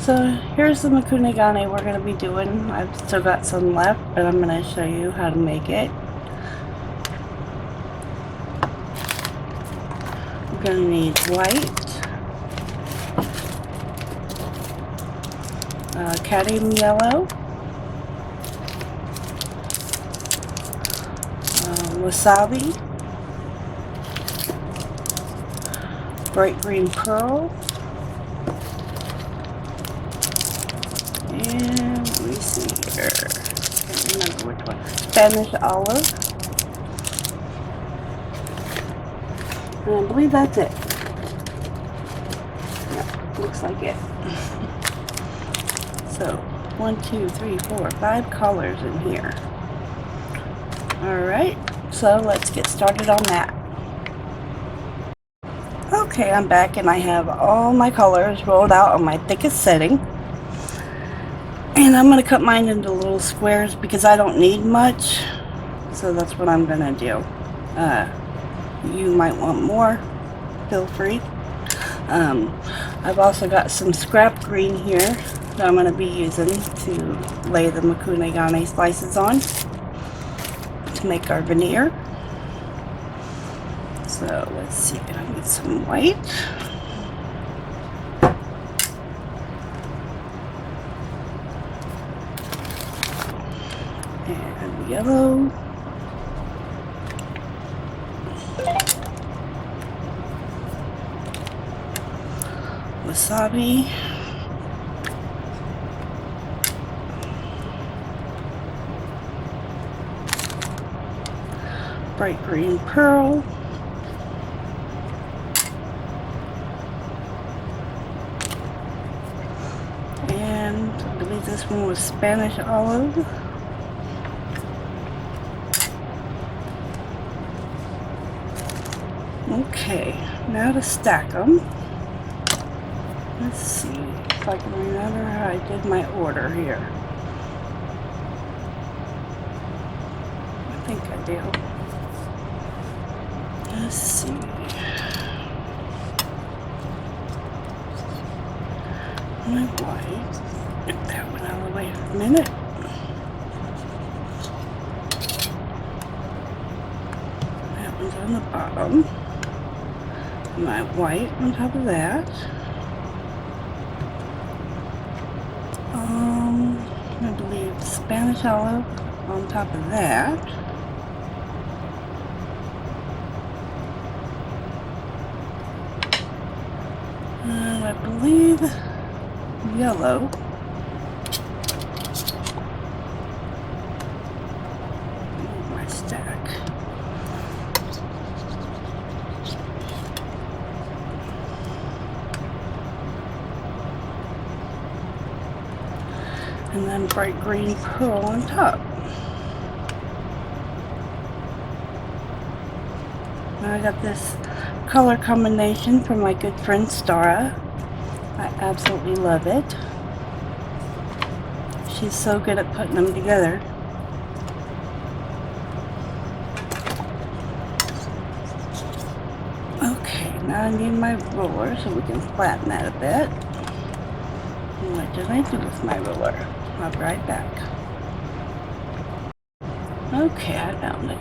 So here's the makunigane we're going to be doing. I've still got some left, but I'm going to show you how to make it. We're going to need white, cadmium yellow, wasabi, bright green pearl, and let me see here, can't remember which one, Spanish olive, and I believe that's it. Yep, looks like it. So 1, 2, 3, 4, 5 colors in here. Alright, so let's get started on that. Okay, I'm back and I have all my colors rolled out on my thickest setting. And I'm going to cut mine into little squares because I don't need much. So that's what I'm going to do. You might want more, feel free. I've also got some scrap green here that I'm going to be using to lay the makunigane slices on to make our veneer. So let's see, I need some white. And yellow. Wasabi. Bright green pearl. And I believe this one was Spanish olive. Okay, now to stack them. Let's see if I can remember how I did my order here. I think I do. Let's see. My white. Get that one out of the way for a minute. That one's on the bottom. My white on top of that. I believe Spanish olive on top of that. And I believe yellow. My stack. And then bright green pearl on top. Now I got this color combination from my good friend Stara. I absolutely love it. She's so good at putting them together. Okay, now I need my ruler so we can flatten that a bit. And what did I do with my ruler? I'll be right back. Okay, I found it.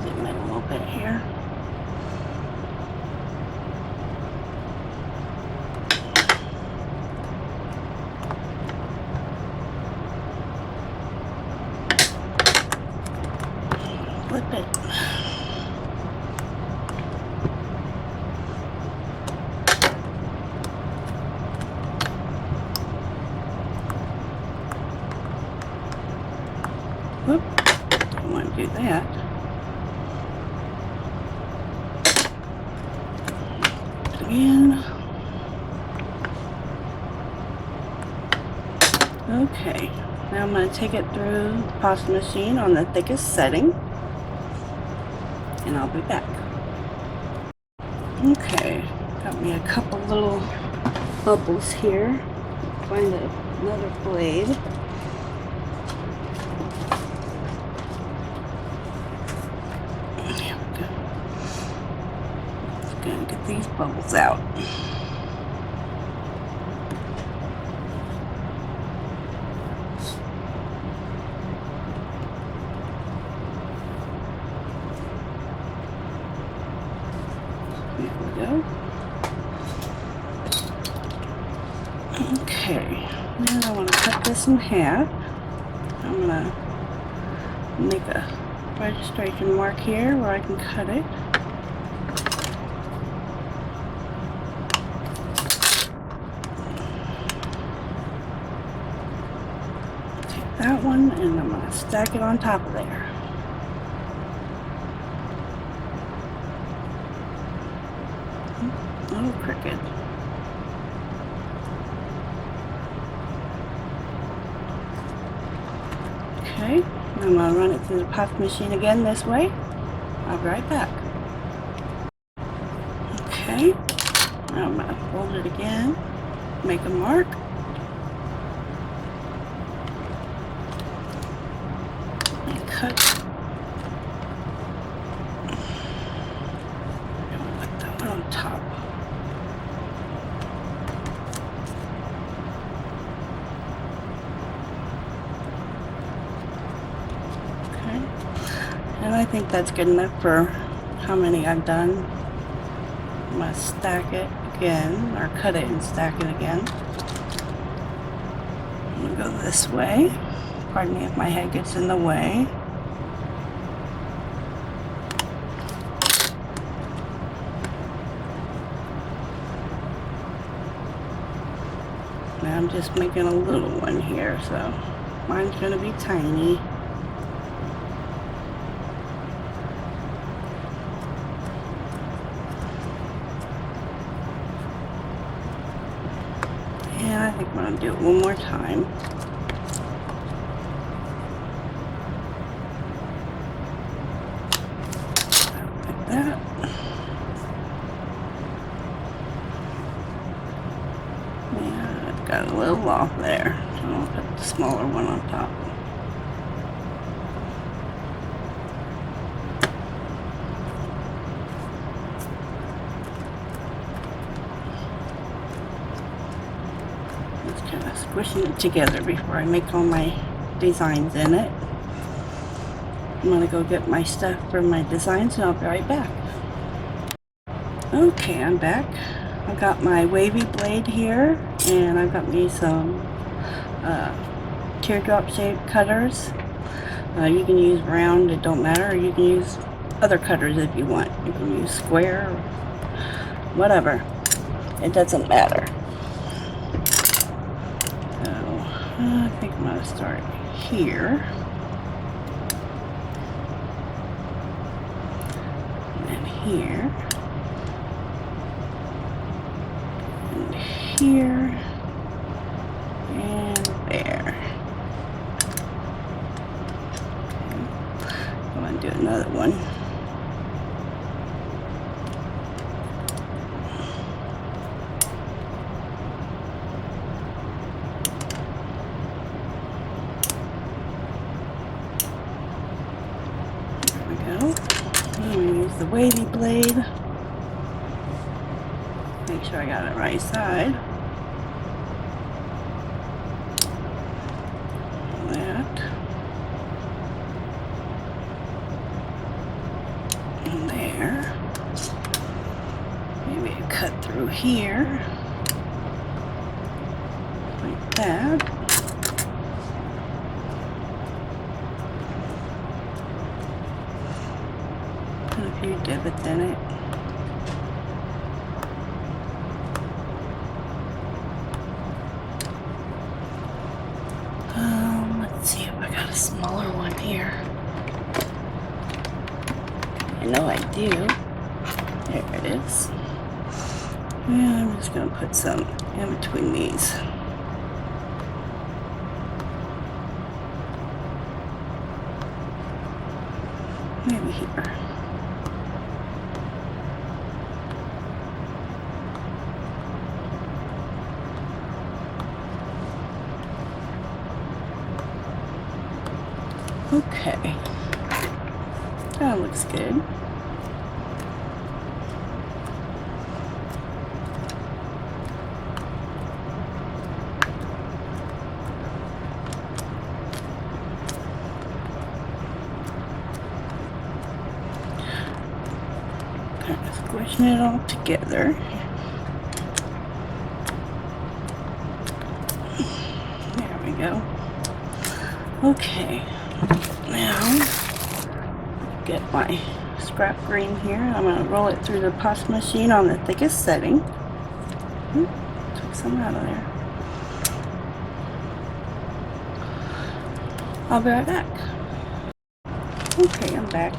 Zoom in a little bit here. Flip it. Whoop, don't want to do that. Again. Okay, now I'm going to take it through the pasta machine on the thickest setting. And I'll be back. Okay, got me a couple little bubbles here. Find another blade. Gonna get these bubbles out. Okay, now I want to cut this in half. I'm going to make a registration mark here where I can cut it. Take that one and I'm going to stack it on top of there. A little crooked. Okay, I'm going to run it through the puff machine again this way. I'll be right back. Okay, now I'm going to fold it again, make a mark. And cut. I'm going to put that one on top. And I think that's good enough for how many I've done. I'm going to stack it again, or cut it and stack it again. I'm going to go this way. Pardon me if my head gets in the way. Now I'm just making a little one here, so mine's going to be tiny. And I think I'm going to do it one more time. Like that. Yeah, I've got a little off there. So I'll put the smaller one on top. Kind of squishing it together before I make all my designs in it. I'm gonna go get my stuff for my designs and I'll be right back. Okay, I'm back. I've got my wavy blade here and I've got me some teardrop shaped cutters. You can use round, it don't matter, or you can use other cutters if you want. You can use square, whatever. It doesn't matter. I think I'm going to start here. And then here. And here. And there. Okay. I'm going to do another one. The wavy blade. Make sure I got it right side. That. And there. Maybe a cut through here. Like that. Few divots in it. Let's see if I got a smaller one here. I know I do. There it is. And I'm just going to put some in between these. Maybe here. Okay, that looks good. Kind of squishing it all together. go. Okay, now get my scrap green here. I'm going to roll it through the pasta machine on the thickest setting. Took some out of there. I'll be right back. Okay, I'm back.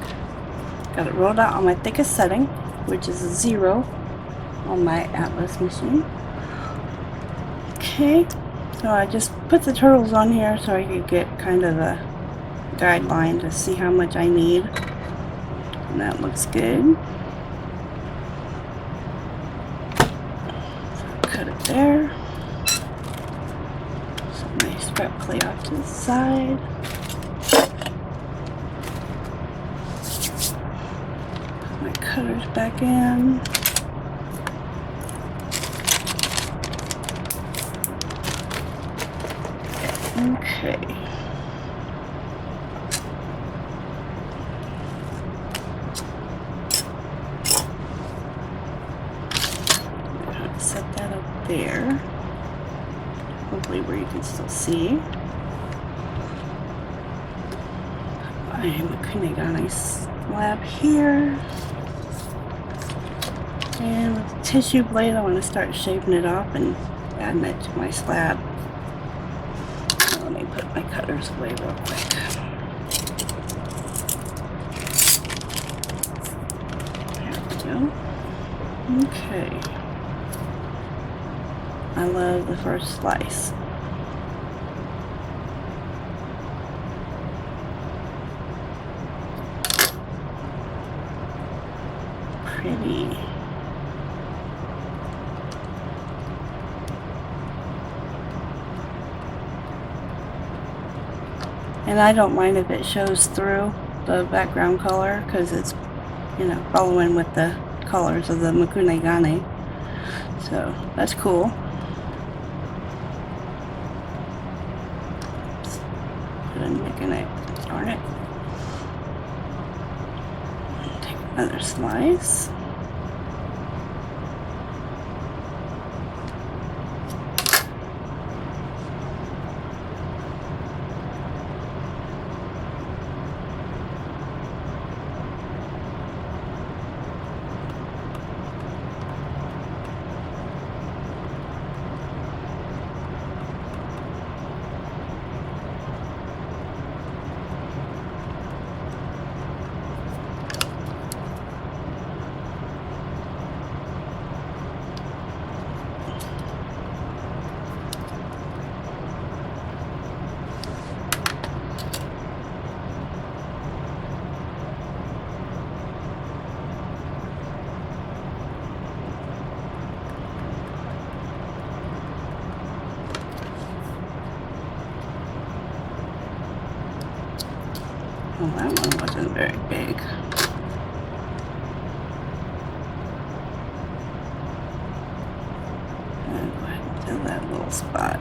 Got it rolled out on my thickest setting, which is a 0 on my Atlas machine. Okay, so I just put the turtles on here so I could get kind of a guideline to see how much I need. And that looks good. So cut it there. Set my scrap clay off to the side. Put my cutters back in. Okay. Set that up there. Hopefully where you can still see. I am a nice slab here. And with the tissue blade, I want to start shaping it off and adding it to my slab. Let me put my cutters away real quick. There we go. Okay. I love the first slice. Pretty. And I don't mind if it shows through the background color because it's, you know, following with the colors of the Makunegane. So that's cool. Oops. Put a nick in it. Darn it. Take another slice. Well, that one wasn't very big. And go ahead and fill that little spot.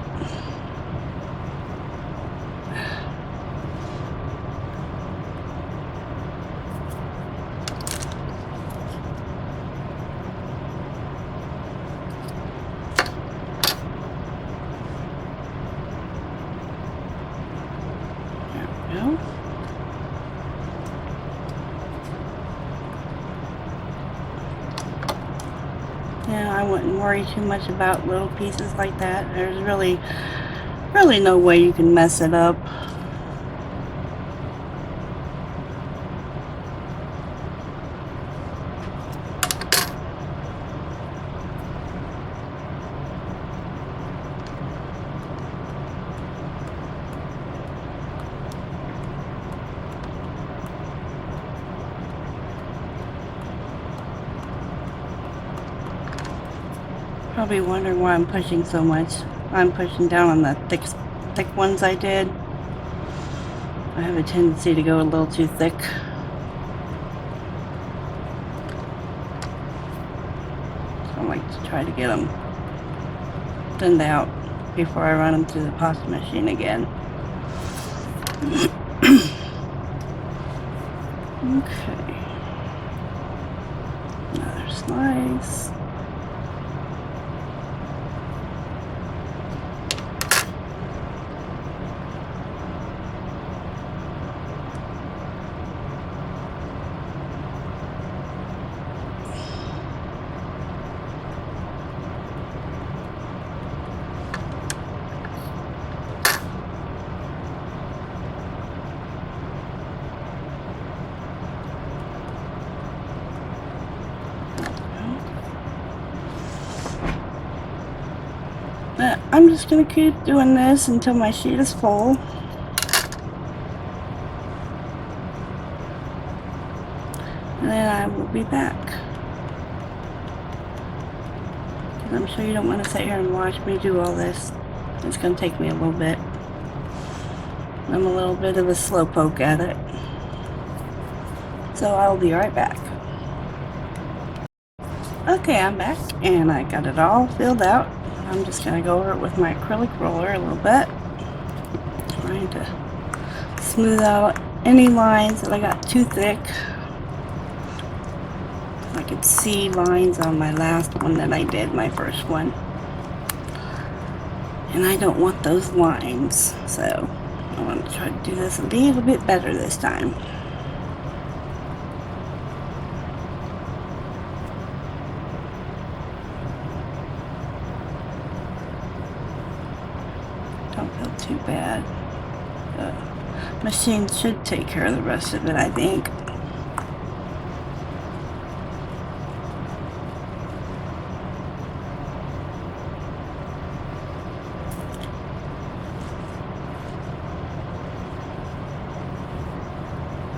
There we go. Yeah, I wouldn't worry too much about little pieces like that. There's really no way you can mess it up. Probably wondering why I'm pushing so much. I'm pushing down on the thick ones I did. I have a tendency to go a little too thick. So I like to try to get them thinned out before I run them through the pasta machine again. Okay. Another slice. But I'm just going to keep doing this until my sheet is full. And then I will be back. I'm sure you don't want to sit here and watch me do all this. It's going to take me a little bit. I'm a little bit of a slowpoke at it. So I'll be right back. Okay, I'm back and I got it all filled out. I'm just going to go over it with my acrylic roller a little bit. Trying to smooth out any lines that I got too thick. I could see lines on my last one that I did, my first one. And I don't want those lines, so I want to try to do this a little bit better this time. Don't feel too bad. The machine should take care of the rest of it, I think.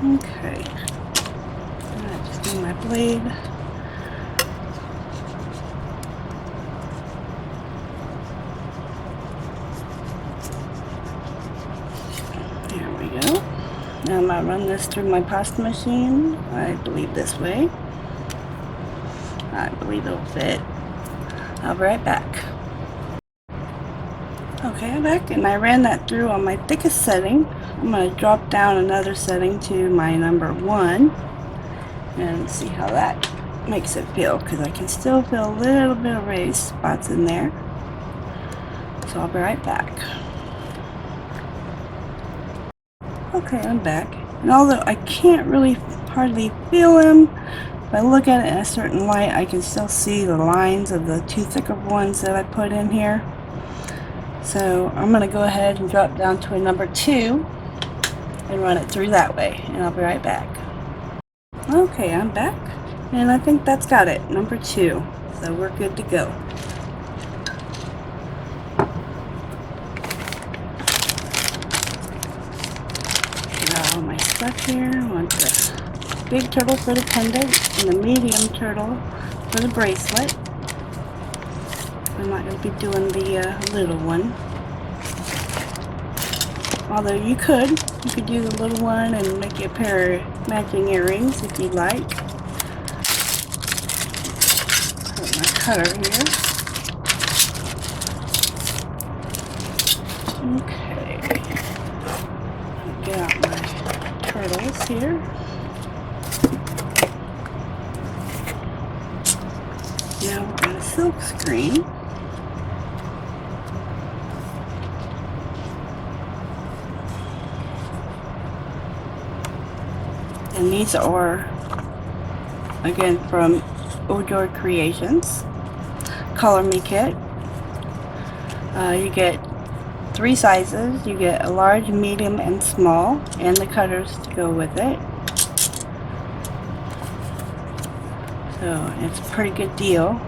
Okay, I just need my blade. There we go. Now I'm going to run this through my pasta machine. I believe this way. I believe it'll fit. I'll be right back. Okay, I'm back and I ran that through on my thickest setting. I'm going to drop down another setting to my number 1 and see how that makes it feel, because I can still feel a little bit of raised spots in there. So I'll be right back. Okay, I'm back. And although I can't really hardly feel them, if I look at it in a certain light, I can still see the lines of the two thicker ones that I put in here. So I'm going to go ahead and drop down to a number 2 and run it through that way, and I'll be right back. Okay, I'm back, and I think that's got it, number 2. So we're good to go. Get out all my stuff here. I want the big turtle for the pendant and the medium turtle for the bracelet. I'm not going to be doing the little one. Although you could do the little one and make you a pair of matching earrings if you'd like. Put my cutter here. Okay. Get out my turtles here. Now we're going to silk screen. And these are, again, from Odor Creations, ColorMe kit. You get 3 sizes. You get a large, medium, and small, and the cutters to go with it. So it's a pretty good deal.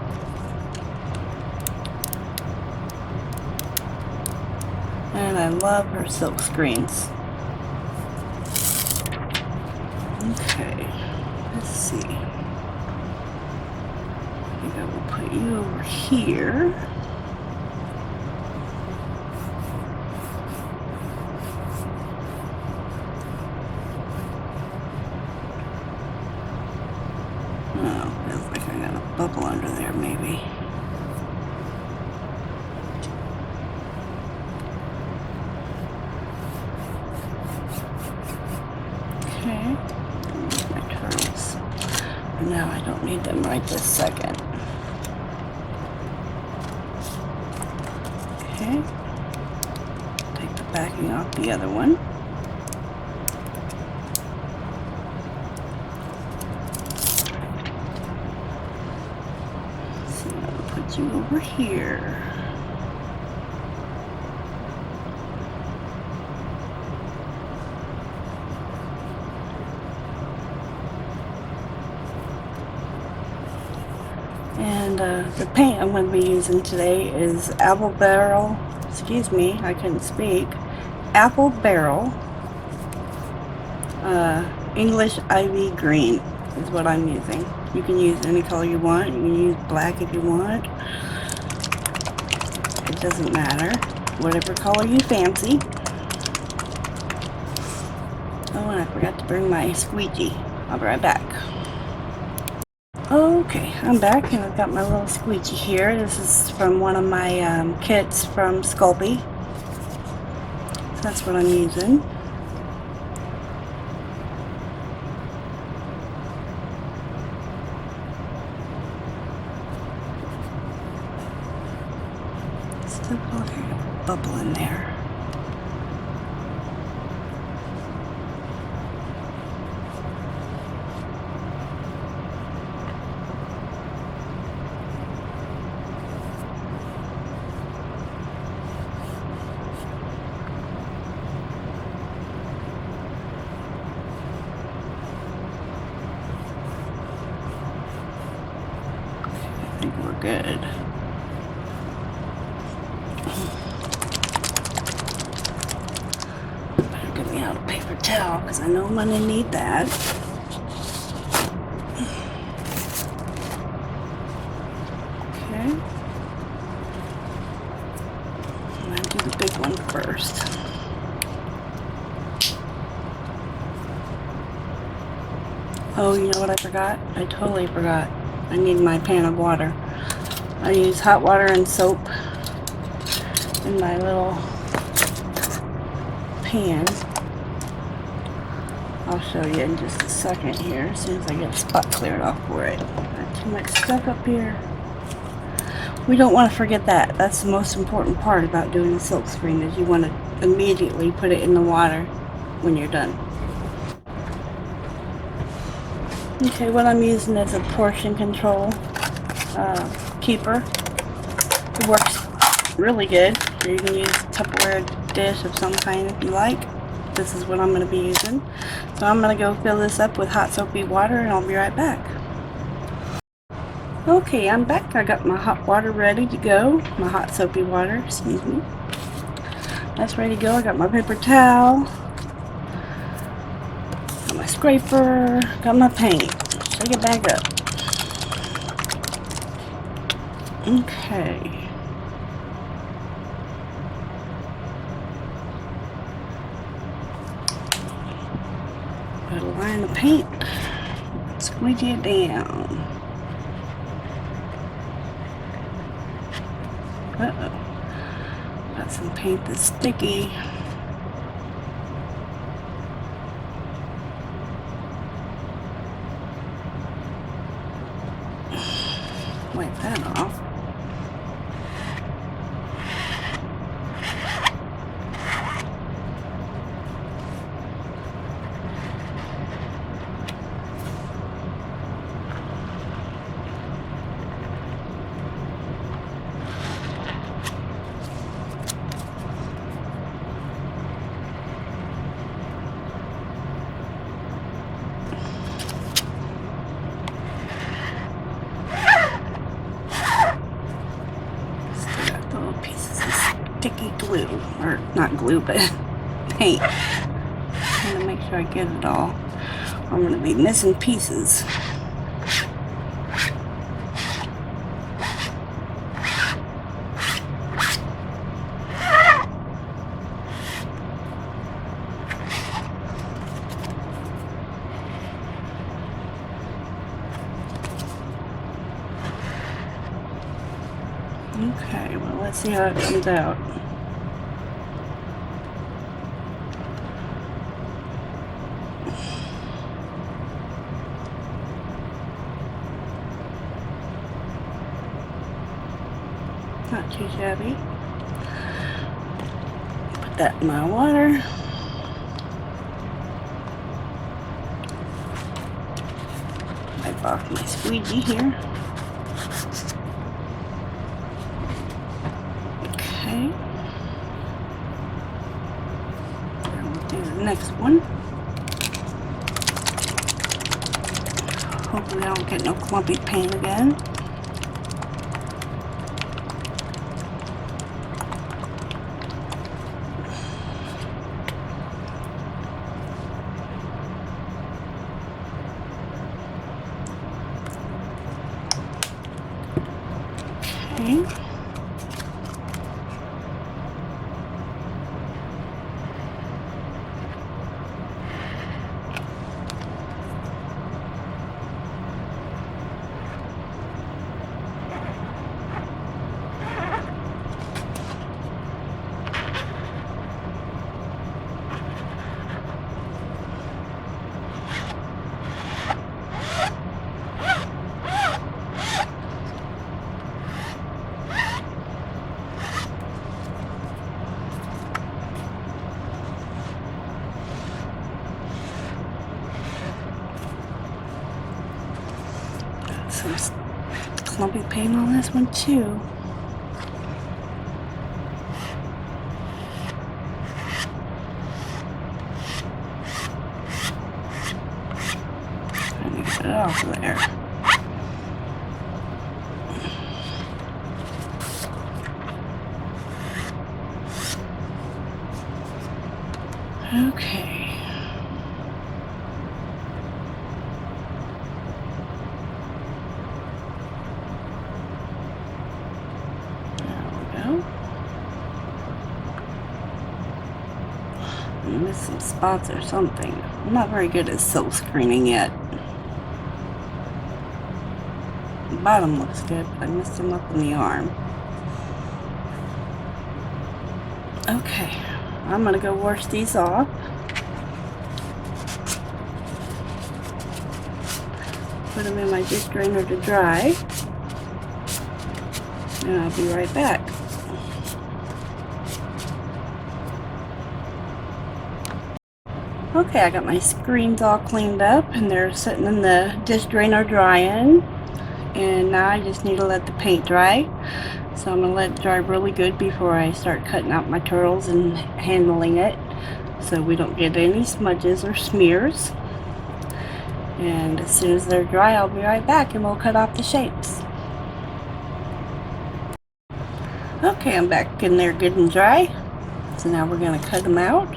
And I love her silk screens. Okay, let's see. I think I will put you over here. Oh, feels like I got a bubble under there, maybe. Okay. My turtles. Now I don't need them right this second. Okay. Take the backing off the other one. So I'll put you over here. And And the paint I'm going to be using today is Apple Barrel, excuse me, I couldn't speak, Apple Barrel English Ivy Green is what I'm using. You can use any color you want. You can use black if you want. It doesn't matter. Whatever color you fancy. Oh, and I forgot to bring my squeegee. I'll be right back. Okay, I'm back and I've got my little squeegee here. This is from one of my kits from Sculpey. So that's what I'm using. Still got a bubble in there. I think we're good. Better get me out a paper towel because I know I'm going to need that. Okay. I'm going to do the big one first. Oh, you know what I forgot? I totally forgot. I need my pan of water. I use hot water and soap in my little pan. I'll show you in just a second here as soon as I get a spot cleared off for it. Got too much stuff up here. We don't want to forget that. That's the most important part about doing a silk screen is you want to immediately put it in the water when you're done. Okay, what I'm using is a portion control keeper. It works really good. You can use a Tupperware dish of some kind if you like. This is what I'm going to be using. So I'm going to go fill this up with hot soapy water and I'll be right back. Okay, I'm back. I got my hot water ready to go. My hot soapy water, excuse me. That's ready to go. I got my paper towel. Got my scraper. Got my paint. Shake it back up. Okay. Got a line of paint. Squeegee it down. Uh-oh. Got some paint that's sticky. Wipe that off. Sticky glue, or not glue, but paint. I'm going to make sure I get it all. I'm going to be missing pieces. Okay, well, let's see how it comes out. Not too shabby. Put that in my water. Wipe off my squeegee here. Okay. And we'll do the next one. Hopefully I don't get no clumpy paint again. Okay. Some clumpy paint on this one too. Trying to get it off of there. Okay. Missed some spots or something. I'm not very good at silk screening yet. The bottom looks good, but I missed them up in the arm. Okay, I'm gonna go wash these off. Put them in my dish drainer to dry. And I'll be right back. Okay, I got my screens all cleaned up and they're sitting in the dish drainer drying. And now I just need to let the paint dry. So I'm going to let it dry really good before I start cutting out my turtles and handling it, so we don't get any smudges or smears. And as soon as they're dry, I'll be right back and we'll cut off the shapes. Okay, I'm back in there good and dry. So now we're going to cut them out.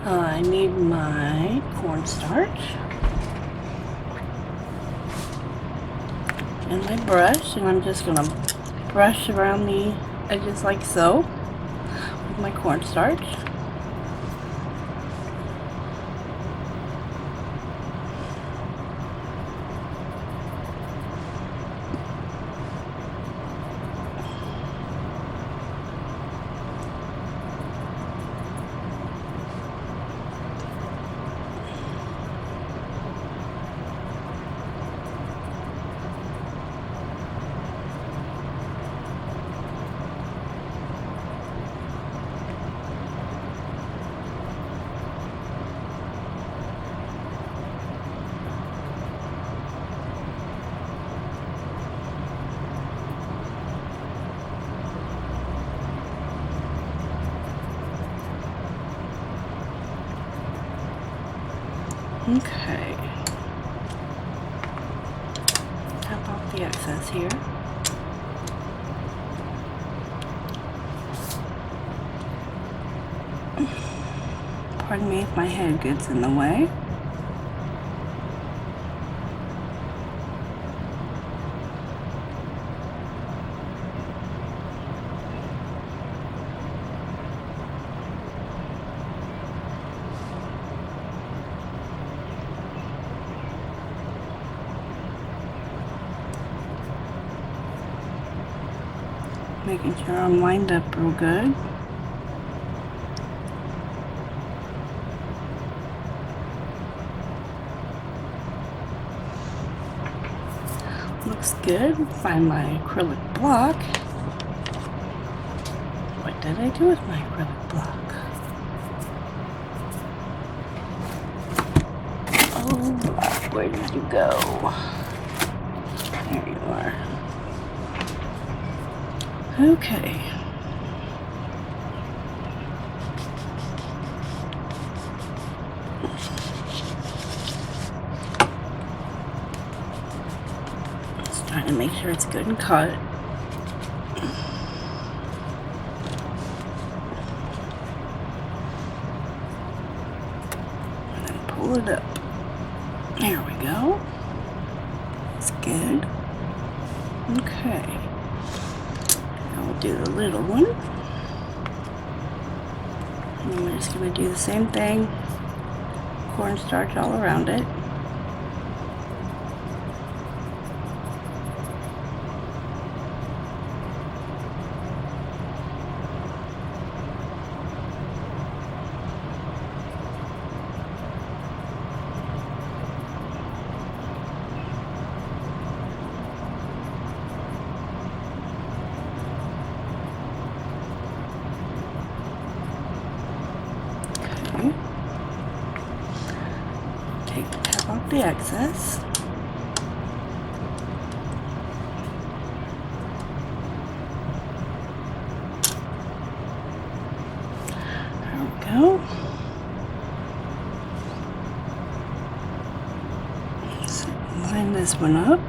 I need my cornstarch and my brush, and I'm just going to brush around the edges like so with my cornstarch. Okay, tap off the excess here. Pardon me if my head gets in the way. Making sure I'm lined up real good. Looks good. Find my acrylic block. What did I do with my acrylic block? Oh, block, where did you go? There you are. Okay. Just trying to make sure it's good and cut. And then pull it up. There we go. It's good. Okay. Now we'll do the little one. And then we're just going to do the same thing. Cornstarch all around it. Tap off the excess. There we go. So line this one up.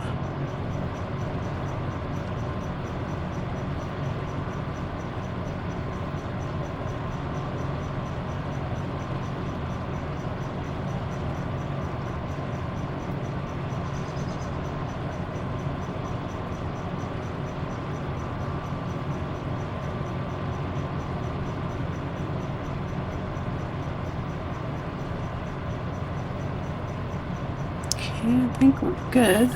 I think we're good.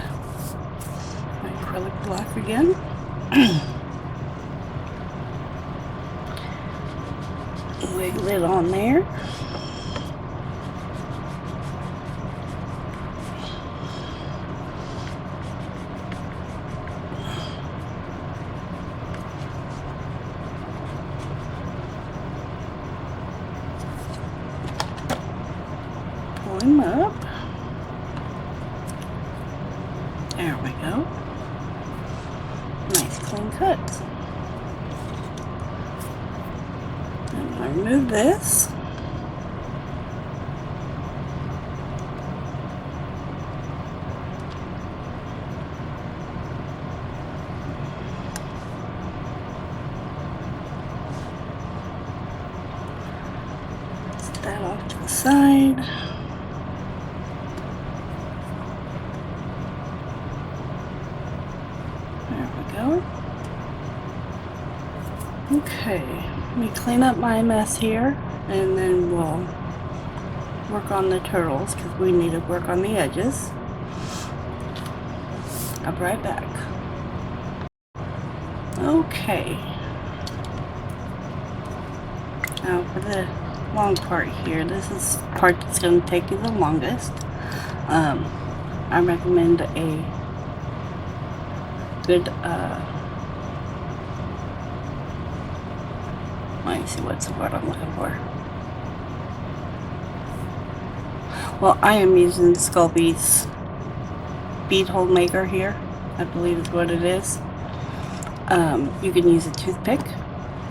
My acrylic block again. Wiggle it on there. Pull him up. There we go. Nice clean cuts. And I remove this. Set that off to the side. Okay, let me clean up my mess here, and then we'll work on the turtles because we need to work on the edges. I'll be right back. Okay. Now for the long part here, this is the part that's going to take you the longest. I recommend a good let me see what's the word I'm looking for. Well, I am using Sculpey's bead hole maker here, I believe is what it is. You can use a toothpick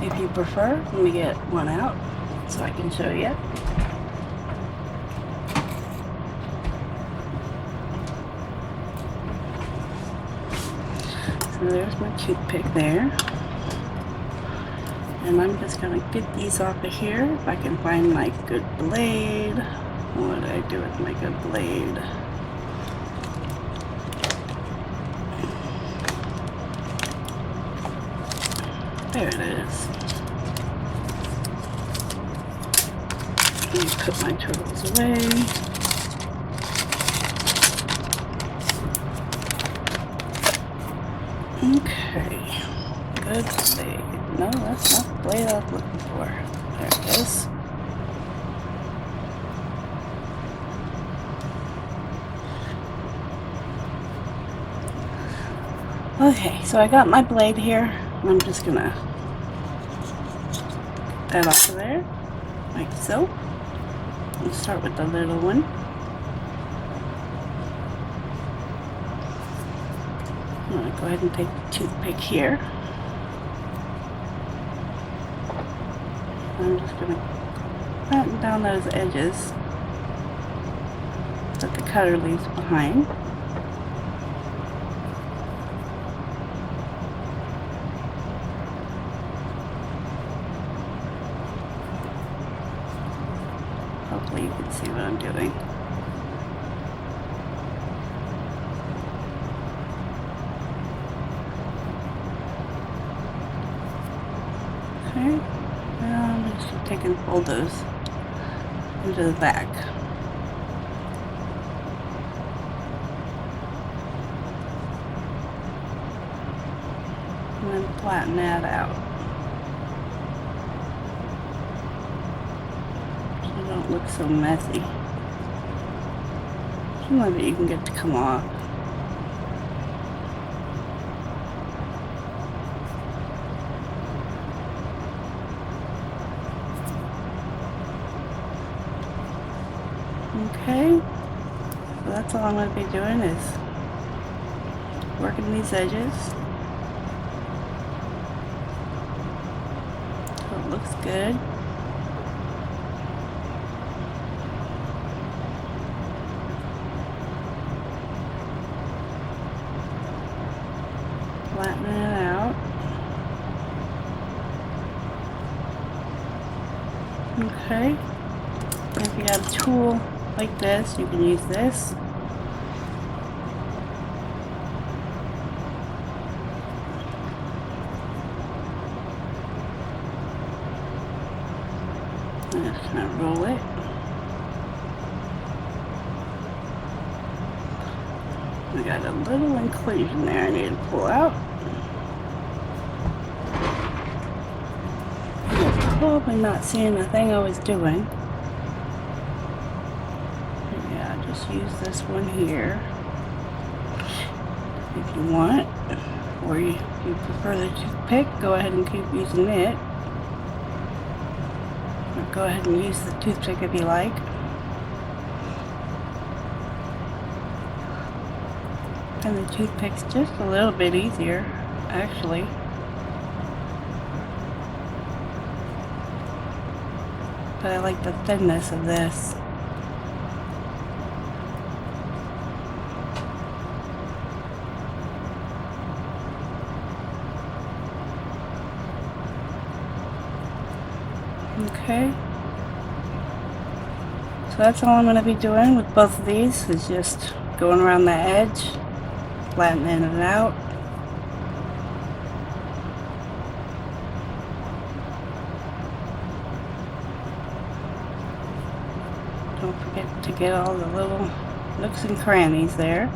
if you prefer. Let me get one out so I can show you. So there's my toothpick there. And I'm just going to get these off of here if I can find my good blade. What did I do with my good blade? There it is. Let me put my turtles away. Okay. Good blade. No, that's not the blade I was looking for. There it is. Okay, so I got my blade here. I'm just gonna get that off of there, like so. Let's start with the little one. I'm gonna go ahead and take the toothpick here. I'm just going to flatten down those edges that the cutter leaves behind. Hopefully you can see what I'm doing. Okay, now I'm just take and fold those into the back. And then flatten that out. So they don't look so messy. Some of it you can get to come off. Okay, so that's all I'm going to be doing is working these edges so it looks good. Flattening it out. Okay, if you got a tool like this, you can use this. And just kind of roll it. We got a little inclusion there I need to pull out. You're probably not seeing the thing I was doing. Yeah, just use this one here if you want, or if you prefer the toothpick, go ahead and keep using it. Or go ahead and use the toothpick if you like. And the toothpick's just a little bit easier, actually. But I like the thinness of this. Okay. So that's all I'm going to be doing with both of these, is just going around the edge, flattening it out. Don't forget to get all the little nooks and crannies there.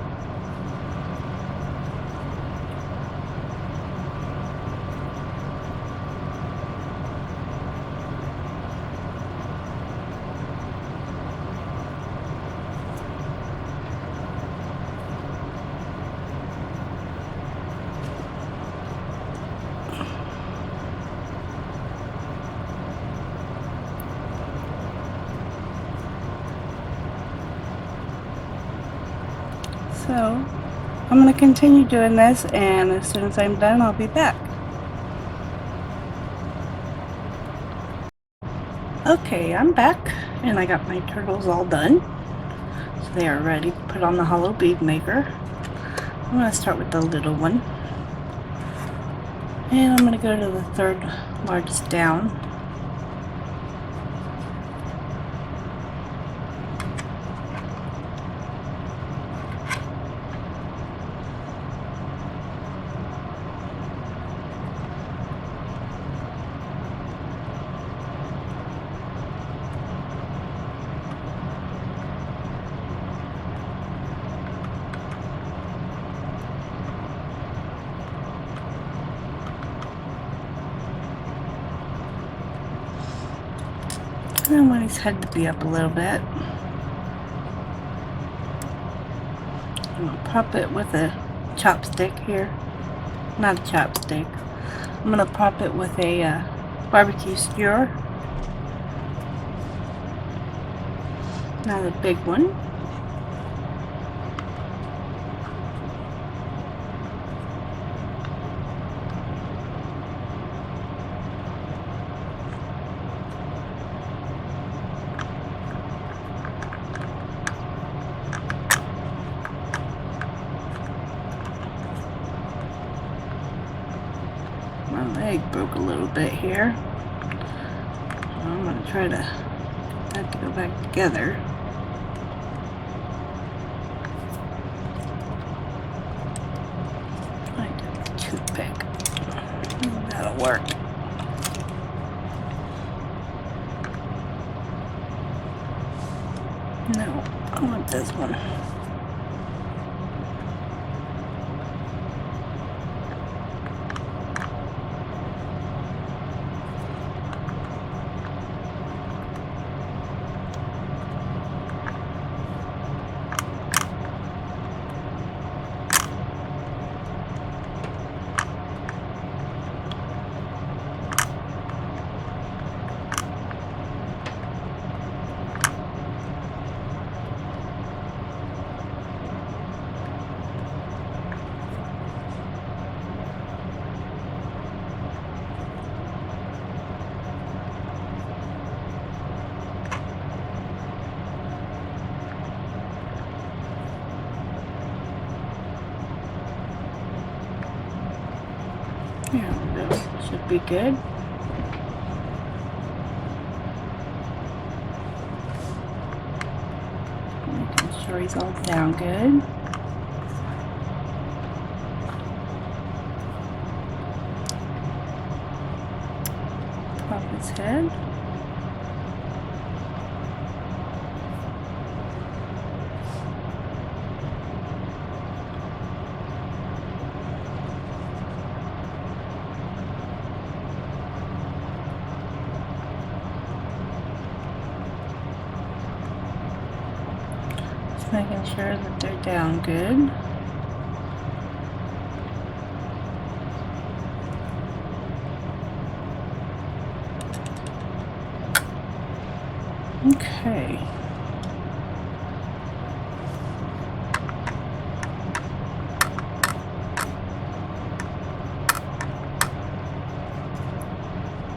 So I'm going to continue doing this, and as soon as I'm done, I'll be back. Okay, I'm back, and I got my turtles all done. So they are ready to put on the hollow bead maker. I'm going to start with the little one. And I'm going to go to the third largest down. And I want his head to be up a little bit. I'm going to prop it with a chopstick here. Not a chopstick. I'm going to prop it with a barbecue skewer. Now the big one. My leg broke a little bit here. So I'm going to try to get that to go back together. I did the toothpick. That'll work. No, I want this one. There we go. Should be good. Making sure he's all down good. Pop his head. Making sure that they're down good. Okay.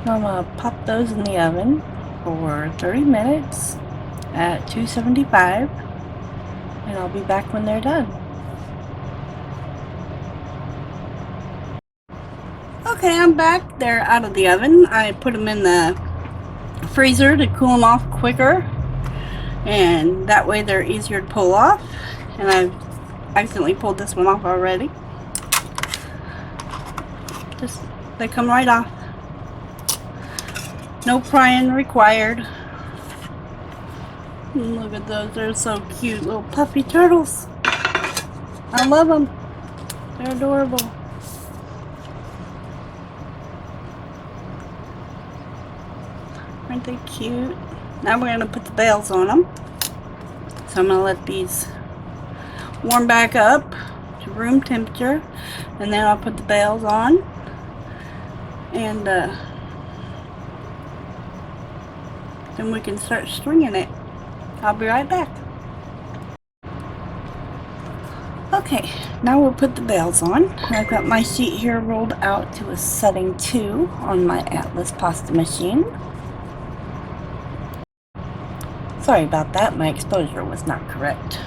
I'm gonna pop those in the oven for 30 minutes at 275. And I'll be back when they're done. Okay, I'm back. They're out of the oven. I put them in the freezer to cool them off quicker. And that way they're easier to pull off. And I've accidentally pulled this one off already. They come right off. No prying required. Look at those, they're so cute, little puffy turtles. I love them. They're adorable. Aren't they cute? Now we're going to put the bails on them. So I'm going to let these warm back up to room temperature. And then I'll put the bails on. And then we can start stringing it. I'll be right back. Okay, now we'll put the bails on. I've got my sheet here rolled out to a setting 2 on my Atlas pasta machine. Sorry about that, my exposure was not correct.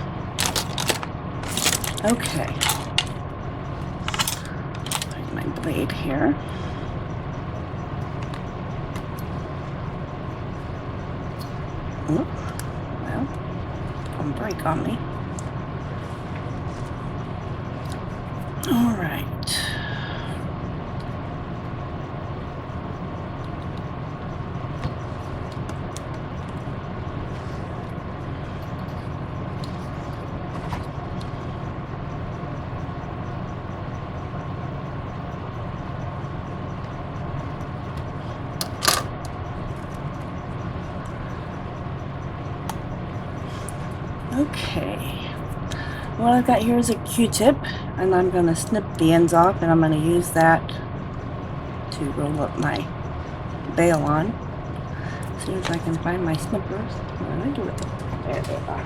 Okay. Put my blade here. Oh, well, don't break on me. All right. Okay, what I've got here is a Q-tip, and I'm going to snip the ends off, and I'm going to use that to roll up my bail on. As soon as I can find my snippers, I'm going to do it. There they are.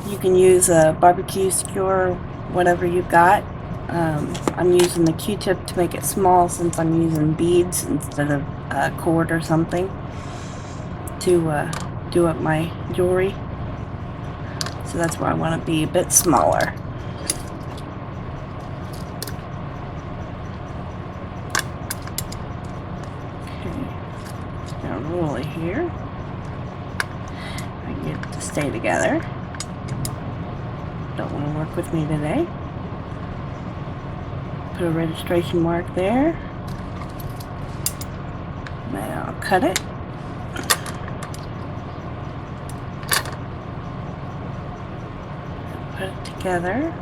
You can use a barbecue skewer, whatever you've got. I'm using the Q-tip to make it small since I'm using beads instead of cord or something to do up my jewelry. So that's why I want to be a bit smaller. Okay, just gonna roll it here. I can get it to stay together. don't want to work with me today. Put a registration mark there. Now cut it. Put it together.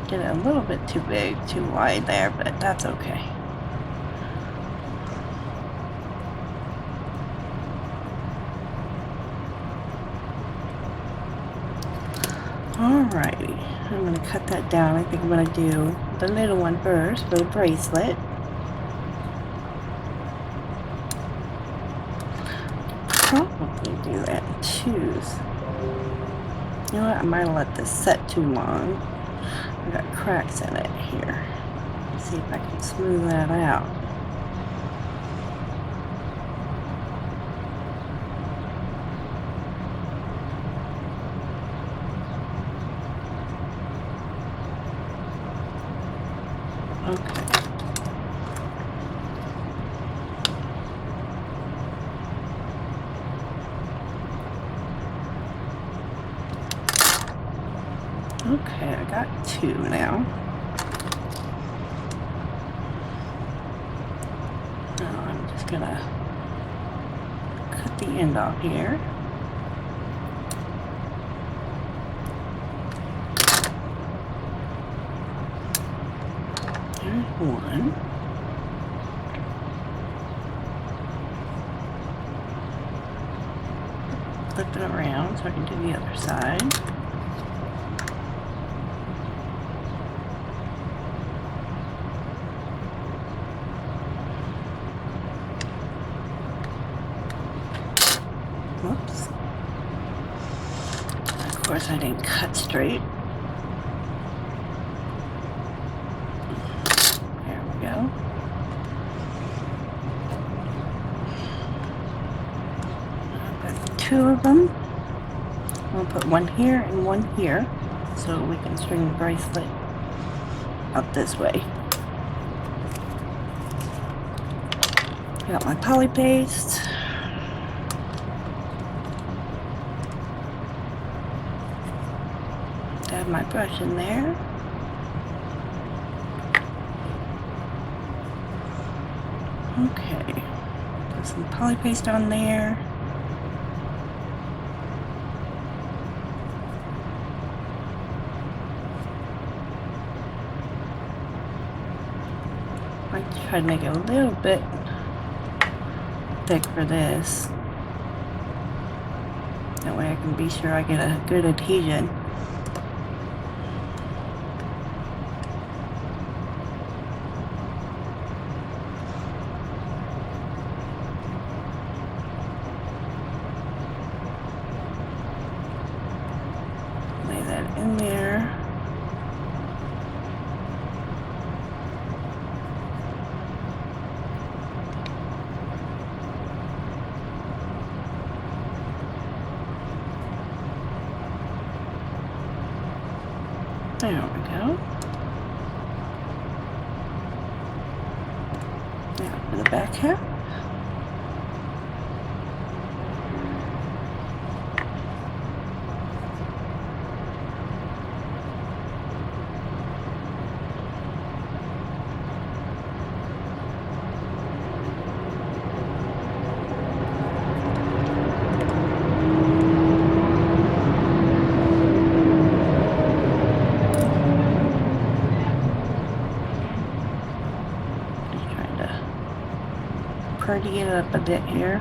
Get it a little bit too big, too wide there, but that's okay. Alrighty, I'm going to cut that down. I think I'm going to do the little one first for the bracelet. Probably do that in twos. You know what, I might have let this set too long. I got cracks in it here. Let's see if I can smooth that out. Okay. Okay, I got two now. Now I'm just gonna cut the end off here. There's one. Flip it around so I can do the other side. Whoops. Of course I didn't cut straight. There we go. I've got two of them. I'll put one here and one here so we can string the bracelet up this way. Got my poly paste. Dab my brush in there. Okay, put some poly paste on there. I try to make it a little bit thick for this. That way I can be sure I get a good adhesion. Lay that in there. There we go. Now for the back half. Pretty it up a bit here.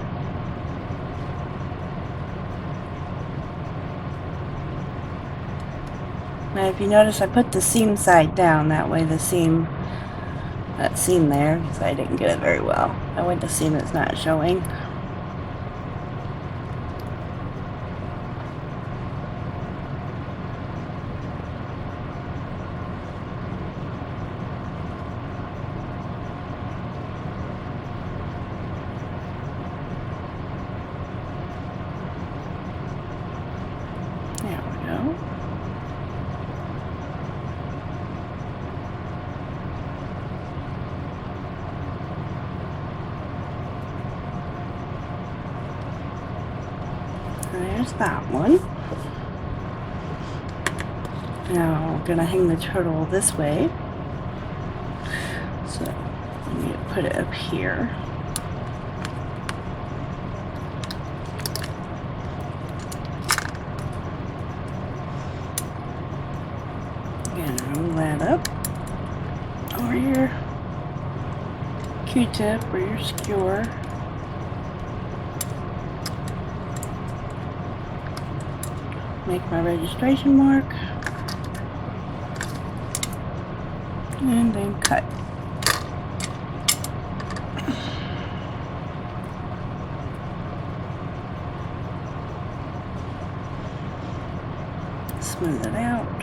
Now if you notice I put the seam side down, that way the seam, that seam there, because I didn't get it very well, that way the seam is not showing. There we go. There's that one. Now we're gonna hang the turtle this way. So I need to put it up here. And roll that up over your Q-tip or your skewer. Make my registration mark. And then cut. Smooth it out.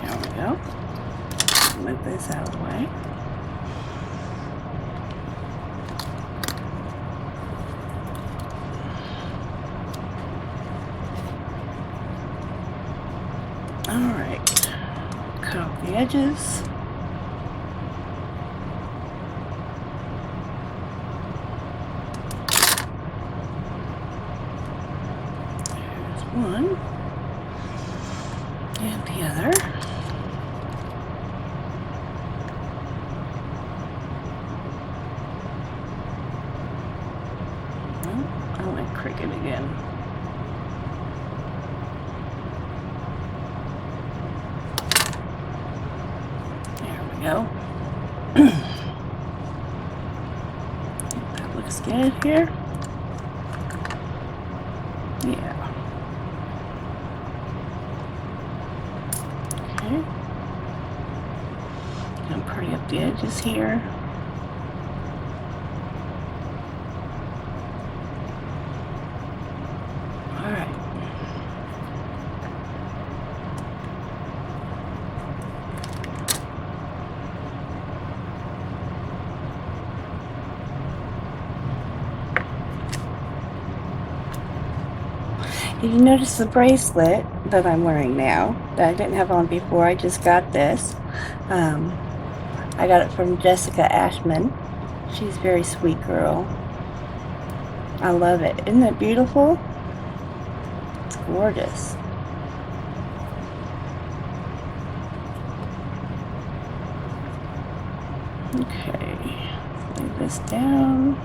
There we go. Move this out of the way. Alright, cut off the edges. There's one. And the other. Oh, I went crooked again. Go. That looks good here. Yeah. Okay. I'm pretty up the edges here. All right. Did you notice the bracelet that I'm wearing now that I didn't have on before? I just got this. I got it from Jessica Ashman. She's a very sweet girl. I love it. Isn't it beautiful? It's gorgeous. Okay, lay this down.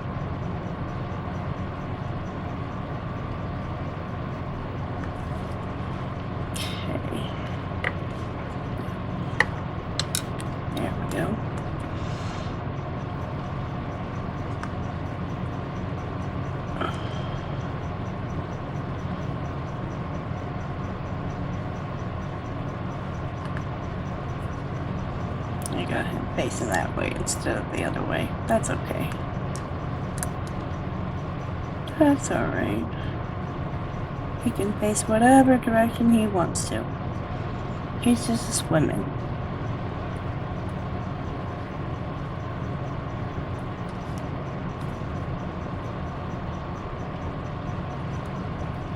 I got him facing that way instead of the other way. That's okay. That's alright. He can face whatever direction he wants to. He's just a swimming.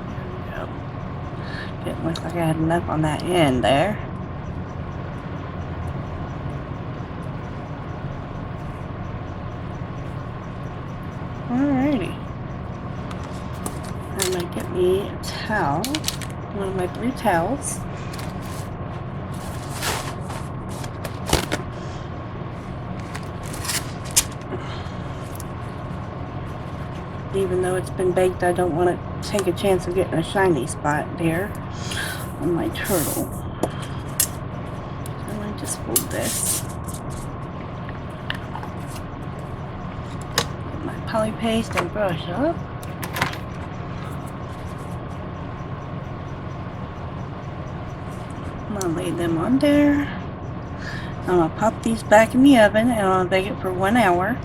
There we go. Didn't look like I had enough on that end there. Alrighty. I'm going to get me a towel, one of my blue towels. Even though it's been baked, I don't want to take a chance of getting a shiny spot there on my turtle. So I just fold this. Poly paste and brush up. I'm gonna lay them on there. I'm gonna pop these back in the oven and I'll bake it for 1 hour.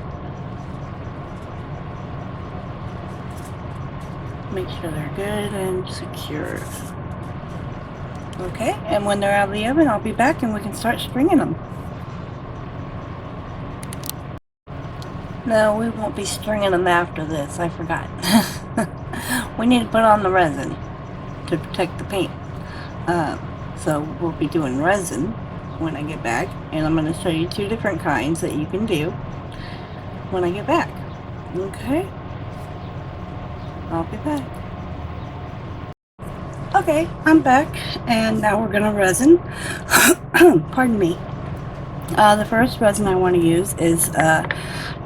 Make sure they're good and secured. Okay, and when they're out of the oven, I'll be back and we can start stringing them. No, we won't be stringing them after this. I forgot. We need to put on the resin to protect the paint. So we'll be doing resin when I get back, and I'm going to show you 2 different kinds that you can do when I get back. Okay, I'll be back. Okay, I'm back, and now we're going to resin. Pardon me. The first resin I want to use is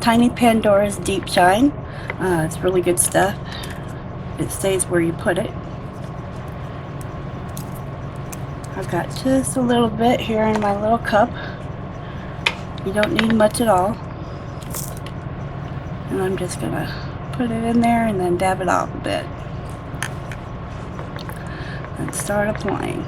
Tiny Pandora's Deep Shine. It's really good stuff. It stays where you put it. I've got just a little bit here in my little cup. You don't need much at all. And I'm just going to put it in there and then dab it off a bit. And start applying.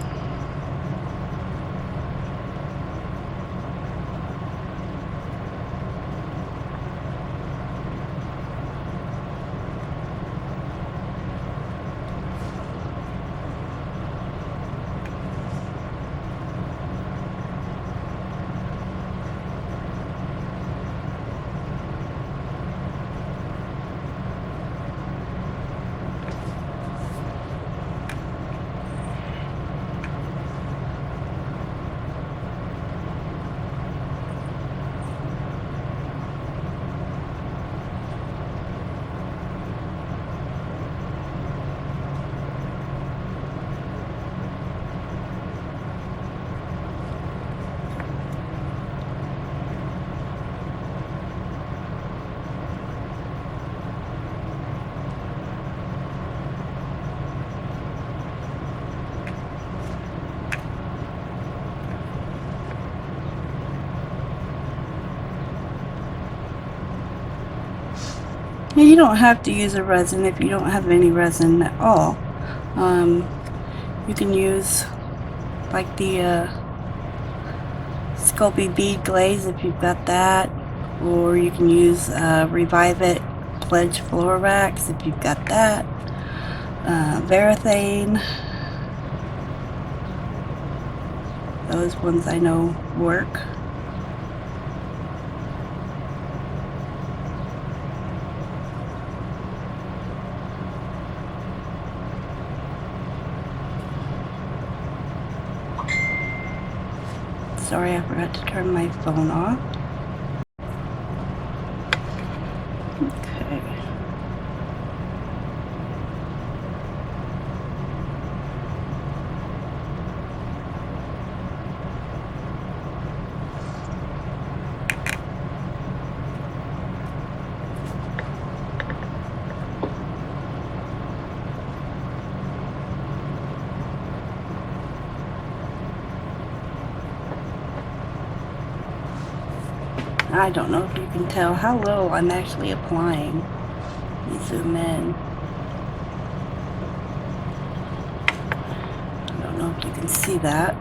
Now, you don't have to use a resin if you don't have any resin at all. You can use like the Sculpey bead glaze if you've got that, or you can use Revive It Pledge floor wax if you've got that. Varathane, those ones I know work. Sorry, I forgot to turn my phone off. Okay. I don't know if you can tell how little I'm actually applying. Let me zoom in. I don't know if you can see that.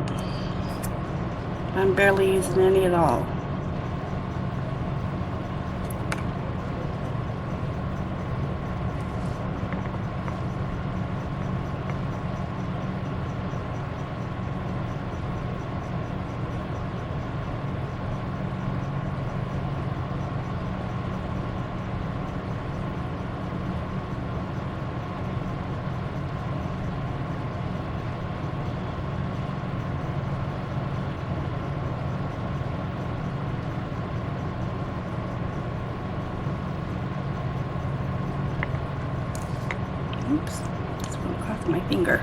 I'm barely using any at all. Oops, just went across my finger.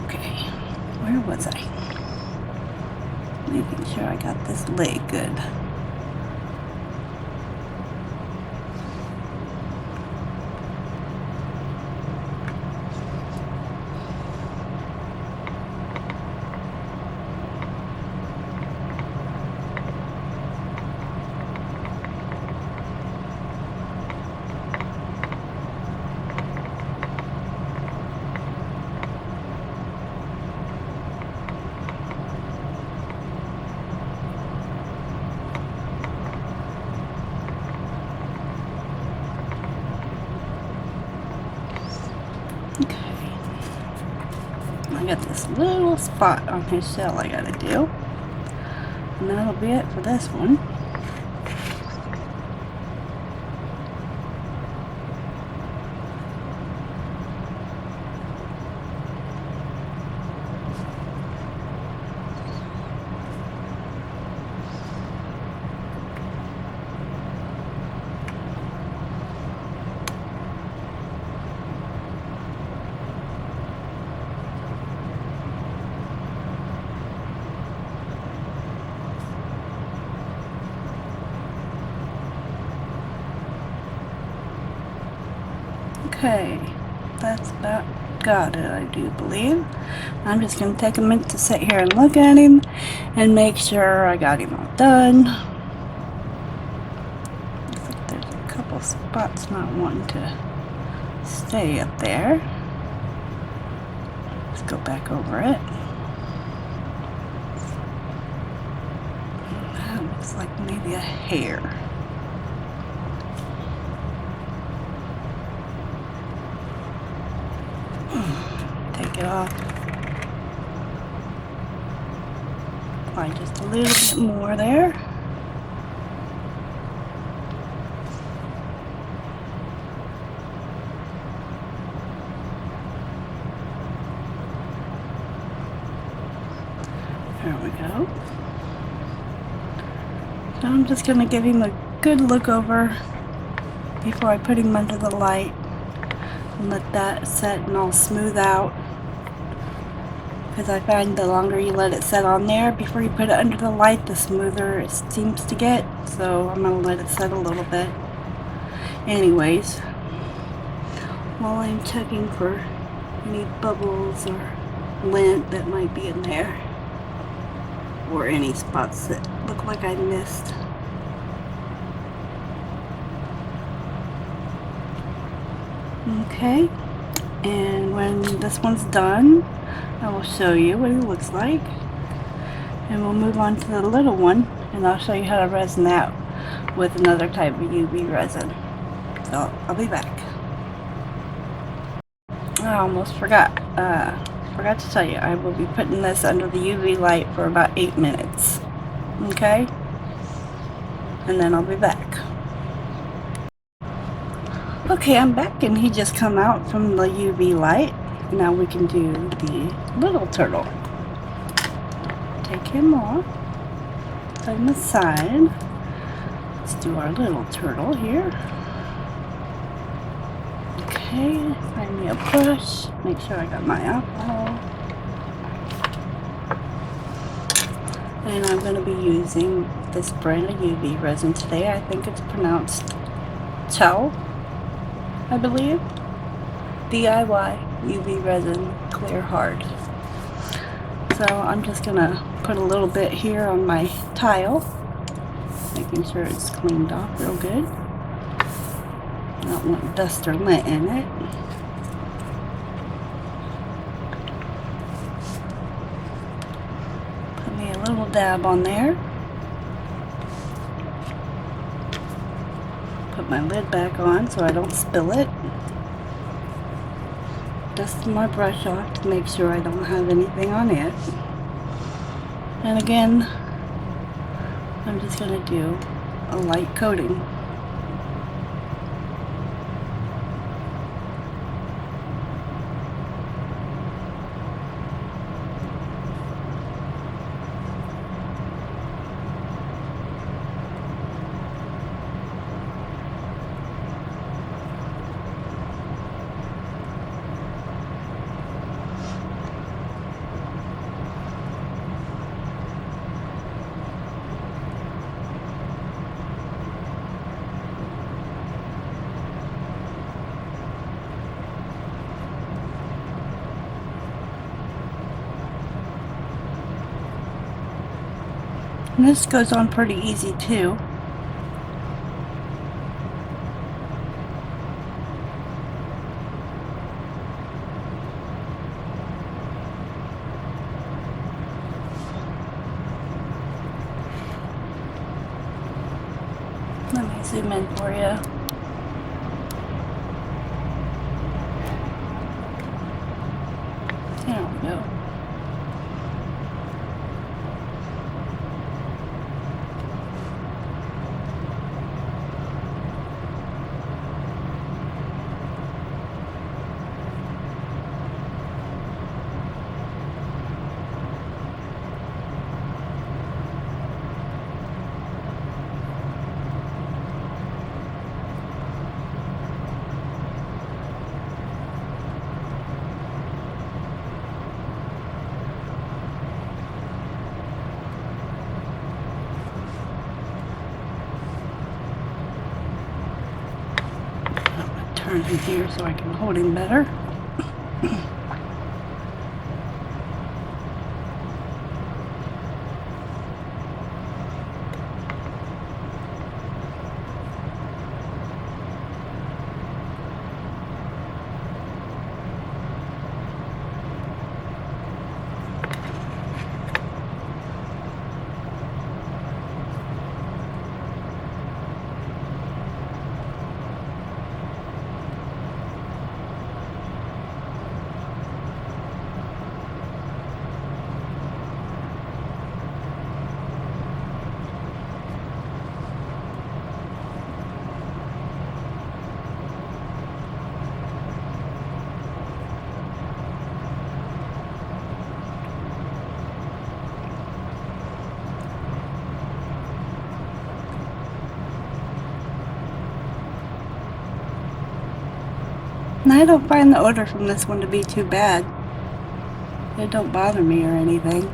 Okay, where was I? Making sure I got this laid good. I got this little spot on his shell I gotta do, and that'll be it for this one. Okay, that's about got it, I do believe. I'm just going to take a minute to sit here and look at him and make sure I got him all done. Looks like there's a couple spots not wanting to stay up there. Let's go back over it. That looks like maybe a hair. Take it off. Apply just a little bit more there. There we go. So I'm just going to give him a good look over before I put him under the light and let that set and all smooth out. Because I find the longer you let it set on there before you put it under the light, the smoother it seems to get. So I'm going to let it set a little bit. Anyways, while I'm checking for any bubbles or lint that might be in there, or any spots that look like I missed. Okay, and when this one's done, I will show you what it looks like, and we'll move on to the little one, and I'll show you how to resin that with another type of UV resin. So I'll be back. I almost forgot to tell you, I will be putting this under the UV light for about 8 minutes. Okay? And then I'll be back. Okay, I'm back, and he just come out from the UV light. Now we can do the little turtle. Take him off. Put him aside. Let's do our little turtle here. Okay, find me a brush. Make sure I got my alcohol. And I'm going to be using this brand of UV resin today. I think it's pronounced Chow, I believe. DIY UV resin, clear hard. So I'm just going to put a little bit here on my tile, making sure it's cleaned off real good. I don't want dust or lint in it. Put me a little dab on there. Put my lid back on so I don't spill it. Dust my brush off to make sure I don't have anything on it. And again, I'm just going to do a light coating. And this goes on pretty easy too. Let me zoom in for you. There we go. cameras in here so I can hold him better. And I don't find the odor from this one to be too bad. It don't bother me or anything.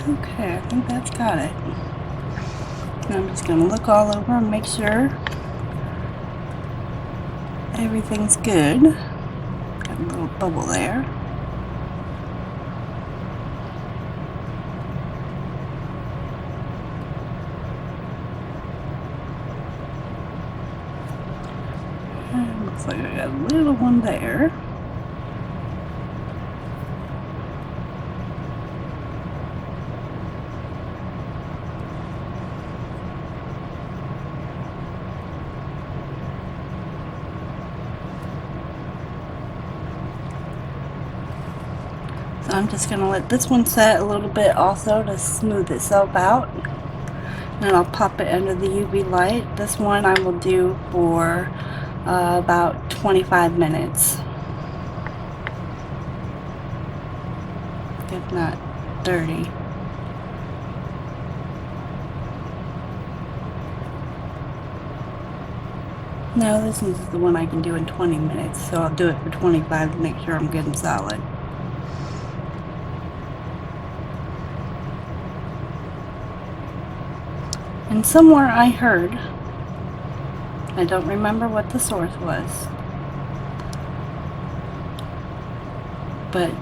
Okay, I think that's got it. And I'm just going to look all over and make sure everything's good. Got a little bubble there. And looks like I got a little one there. So I'm just going to let this one set a little bit also to smooth itself out. And I'll pop it under the UV light. This one I will do for about 25 minutes. If not 30. No, this is the one I can do in 20 minutes. So I'll do it for 25 to make sure I'm good and solid. And somewhere I heard, I don't remember what the source was, but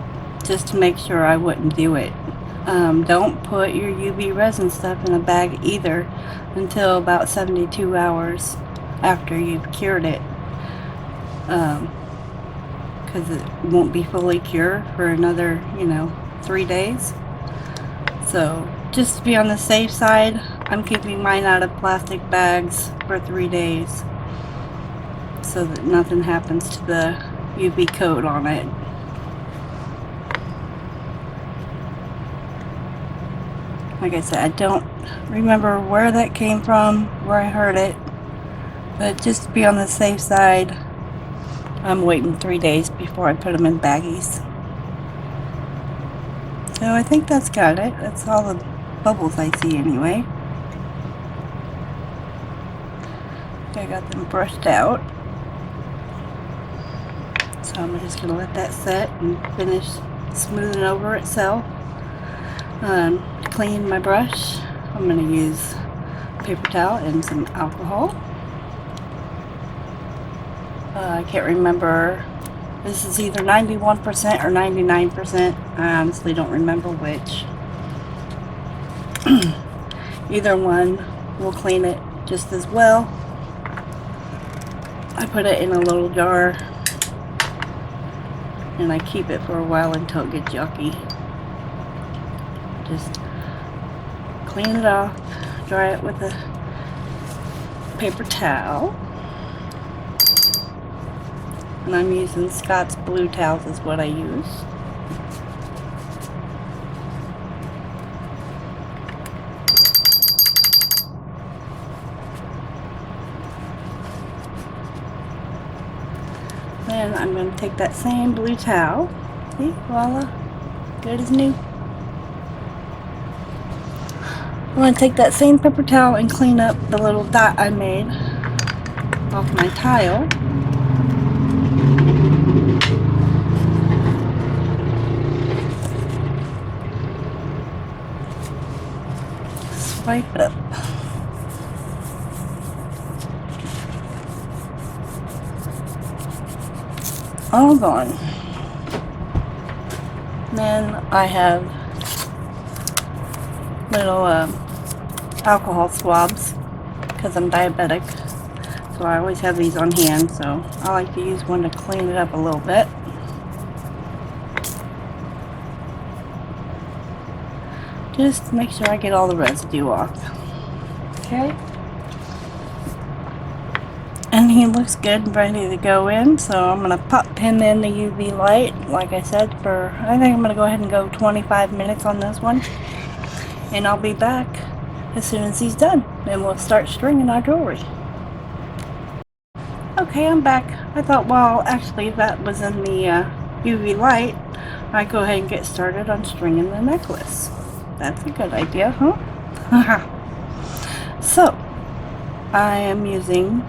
just to make sure I wouldn't do it. Don't put your UV resin stuff in a bag either until about 72 hours after you've cured it, because it won't be fully cured for another, 3 days. So just to be on the safe side, I'm keeping mine out of plastic bags for 3 days so that nothing happens to the UV coat on it. Like I said, I don't remember where that came from, where I heard it, but just to be on the safe side, I'm waiting 3 days before I put them in baggies. So I think that's got it. That's all the bubbles I see anyway. I got them brushed out. So I'm just going to let that set and finish smoothing over itself. To clean my brush, I'm going to use paper towel and some alcohol. I can't remember. This is either 91% or 99%. I honestly don't remember which. Either one will clean it just as well. I put it in a little jar and I keep it for a while until it gets yucky. Just clean it off, dry it with a paper towel. And I'm using Scott's blue towels is what I use. Then I'm going to take that same blue towel, see, voila, good as new. I'm going to take that same paper towel and clean up the little dot I made off my tile. Wipe it up. All gone. Then I have little alcohol swabs because I'm diabetic, so I always have these on hand, so I like to use one to clean it up a little bit. Just make sure I get all the residue off. Okay. And he looks good and ready to go in, so I'm going to pop him in the UV light, like I said, for, I think I'm going to go ahead and go 25 minutes on this one. And I'll be back as soon as he's done, and we'll start stringing our jewelry. Okay, I'm back. I thought, well, actually that was in the UV light, I'd go ahead and get started on stringing the necklace. That's a good idea, huh? So, I am using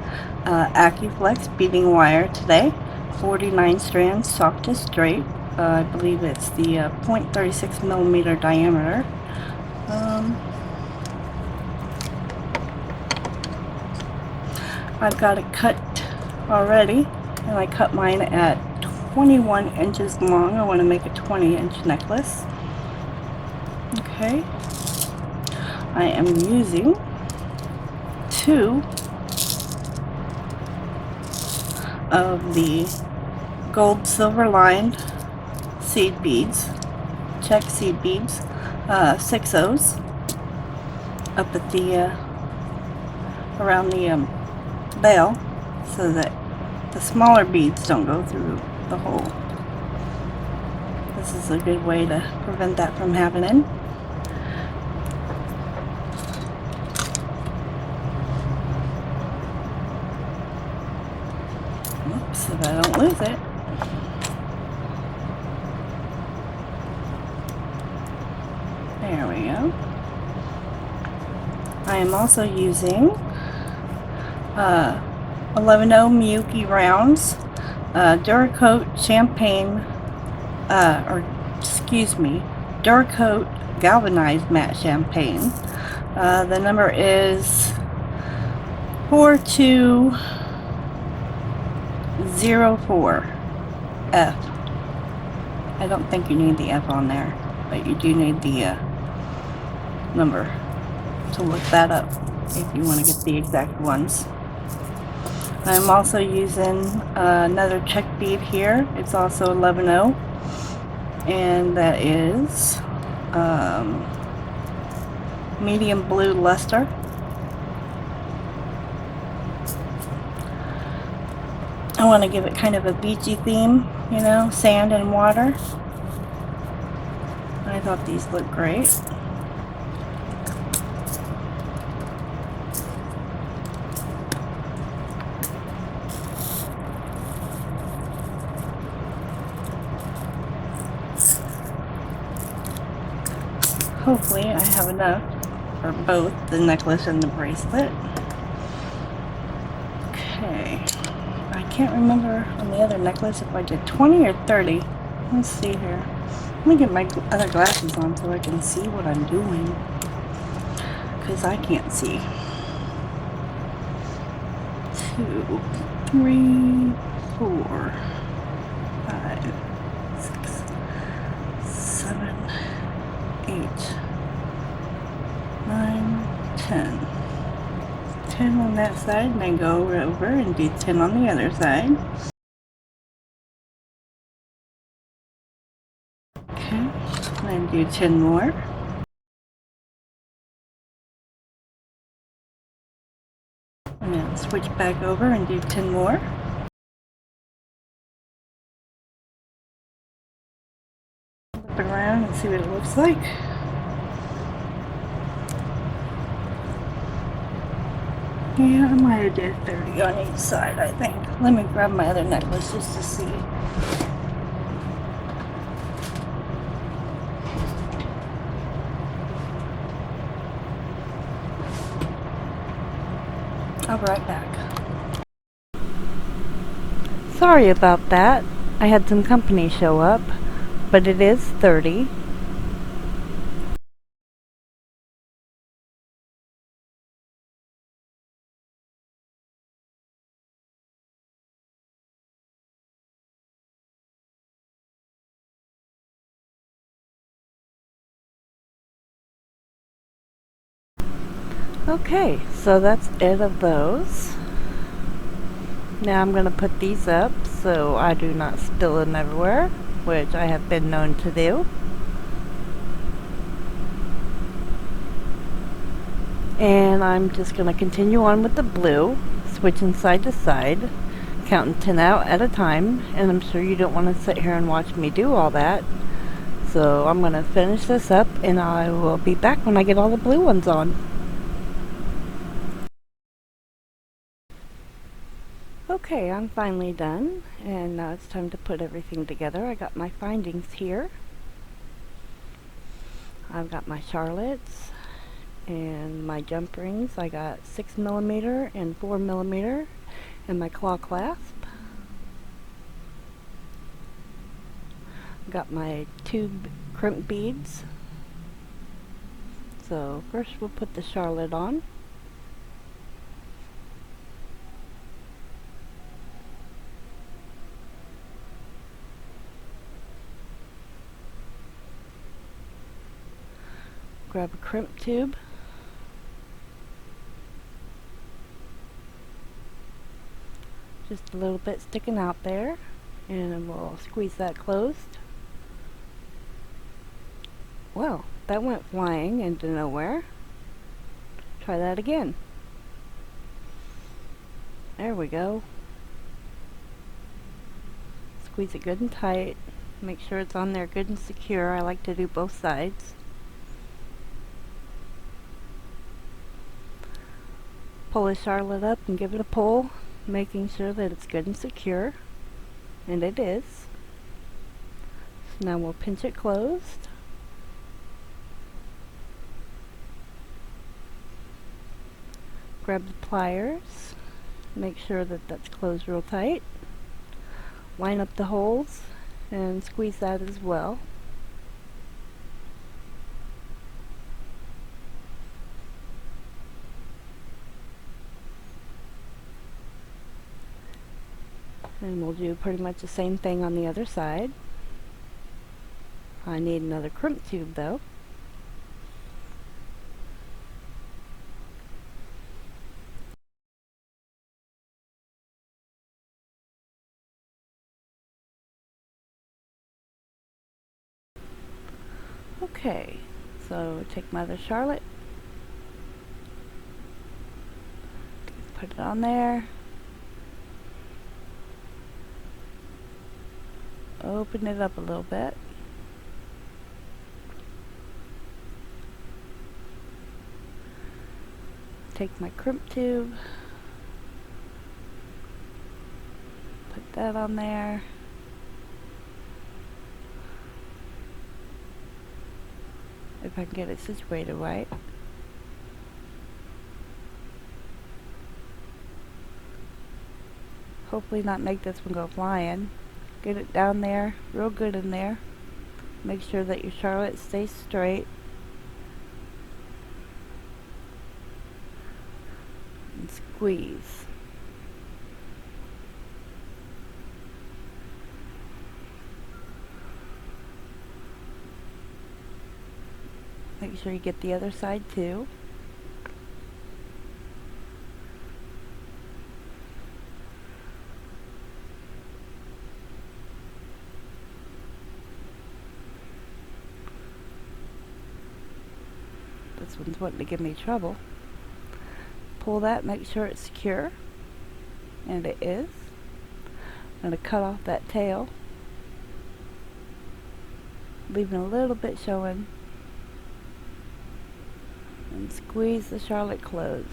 AccuFlex beading wire today, 49 strands, soft to straight. I believe it's the 0.36 millimeter diameter. I've got it cut already, and I cut mine at 21 inches long. I want to make a 20-inch necklace. Okay, I am using 2 of the gold silver lined seed beads, check seed beads, 6 O's up at the around the bail, so that the smaller beads don't go through the hole. This is a good way to prevent that from happening. Oops, if I don't lose it. There we go. I am also using 11 Miyuki rounds, Duracoat champagne, Duracoat galvanized matte champagne. The number is 4204F. I don't think you need the F on there, but you do need the number to look that up if you want to get the exact ones. I'm also using another check bead here. It's also 11O, and that is medium blue luster. I want to give it kind of a beachy theme, you know, sand and water. I thought these looked great. Hopefully I have enough for both the necklace and the bracelet. Okay, I can't remember on the other necklace if I did 20 or 30. Let's see here. Let me get my other glasses on so I can see what I'm doing, because I can't see. 2, 3, 4, 5, 6, 7, 8, 9, 10. 10 on that side, and then go over and do 10 on the other side. Okay, and then do 10 more. And then switch back over and do 10 more. Flip it around and see what it looks like. Yeah, I might have did 30 on each side, I think. Let me grab my other necklace just to see. I'll be right back. Sorry about that. I had some company show up, but it is 30. Okay, so that's it of those. Now I'm going to put these up so I do not spill them everywhere, which I have been known to do. And I'm just going to continue on with the blue, switching side to side, counting 10 out at a time, and I'm sure you don't want to sit here and watch me do all that. So I'm going to finish this up and I will be back when I get all the blue ones on. Okay, I'm finally done, and now it's time to put everything together. I got my findings here. I've got my charlottes and my jump rings. I got 6mm and 4mm, and my claw clasp. Got my tube crimp beads. So first we'll put the charlotte on. Grab a crimp tube. Just a little bit sticking out there, and we'll squeeze that closed. Well, that went flying into nowhere. Try that again. There we go. Squeeze it good and tight. Make sure it's on there good and secure. I like to do both sides. Pull the charlotte up and give it a pull, making sure that it's good and secure. And it is. So now we'll pinch it closed. Grab the pliers. Make sure that that's closed real tight. Line up the holes and squeeze that as well. And we'll do pretty much the same thing on the other side. I need another crimp tube though. Okay, so take my other charlotte, put it on there, open it up a little bit, take my crimp tube, put that on there, if I can get it situated right. Hopefully not make this one go flying. Get it down there, real good in there. Make sure that your charlotte stays straight. And squeeze. Make sure you get the other side too. This one's wanting to give me trouble. Pull that, make sure it's secure. And it is. I'm going to cut off that tail, leaving a little bit showing. And squeeze the charlotte closed.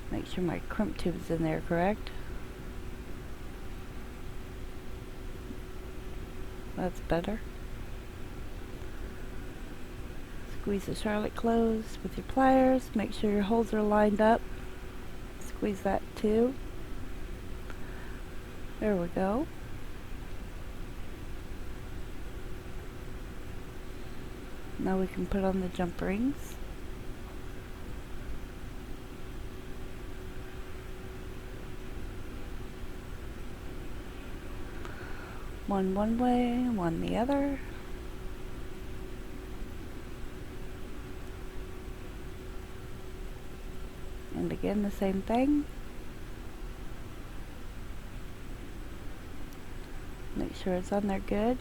Make sure my crimp tube's in there correct. That's better. Squeeze the charlotte closed with your pliers. Make sure your holes are lined up. Squeeze that too. There we go. Now we can put on the jump rings. one way, one the other. And again the same thing. Make sure it's on there good.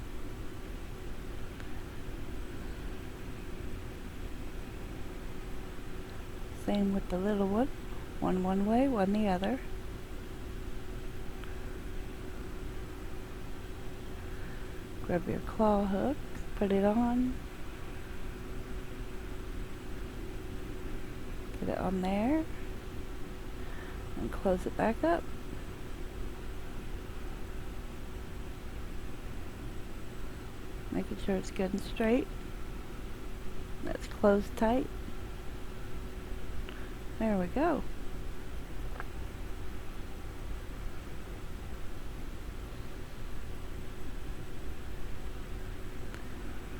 Same with the little one. One way, one the other. Grab your claw hook, put it on. Get it on there. And close it back up. Making sure it's good and straight. That's closed tight. There we go.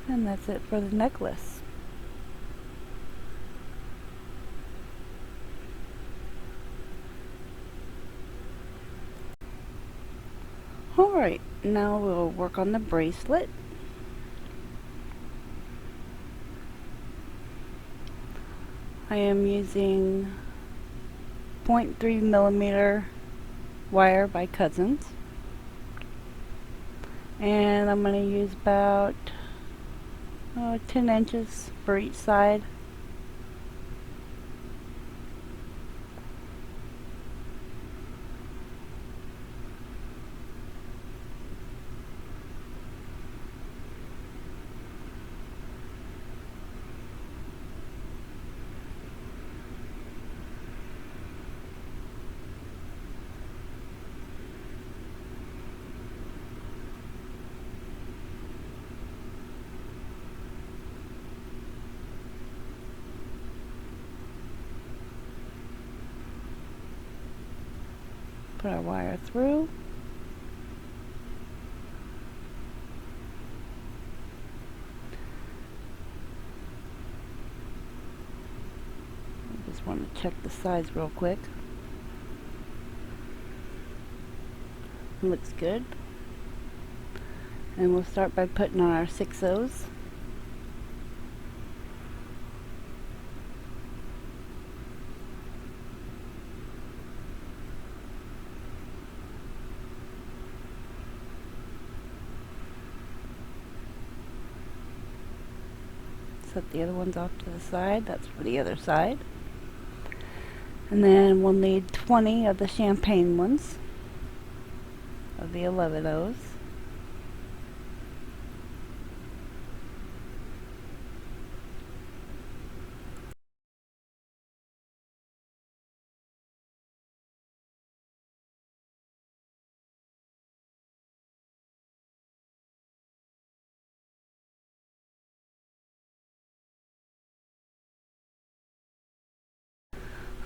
And that's it for the necklace. Alright, now we'll work on the bracelet. I am using 0.3 millimeter wire by Cousins. And I'm going to use about 10 inches for each side. Put our wire through. I just want to check the size real quick. It looks good. And we'll start by putting on our 6/0s. Set the other ones off to the side. That's for the other side. And then we'll need 20 of the champagne ones, of the 11/0s.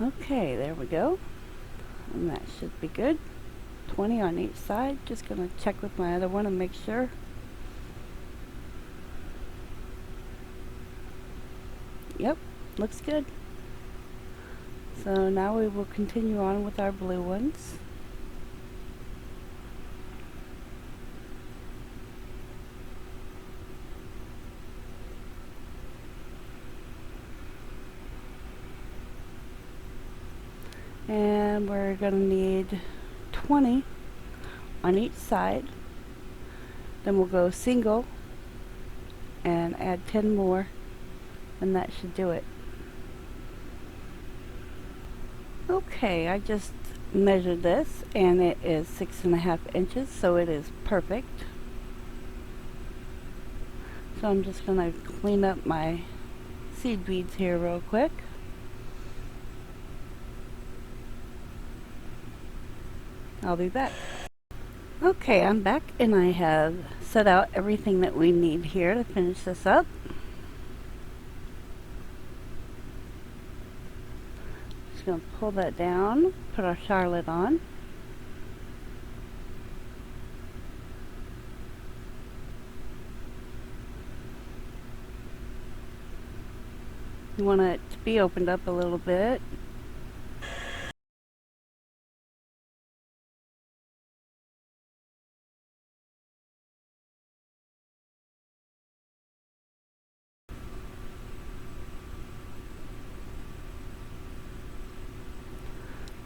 Okay, there we go. And that should be good. 20 on each side. Just going to check with my other one and make sure. Yep, looks good. So now we will continue on with our blue ones. And we're going to need 20 on each side. Then we'll go single and add 10 more, and that should do it. Okay, I just measured this and it is 6.5 inches, so it is perfect. So I'm just going to clean up my seed beads here real quick. I'll be back. Okay, I'm back and I have set out everything that we need here to finish this up. Just going to pull that down, put our charlotte on. You want it to be opened up a little bit.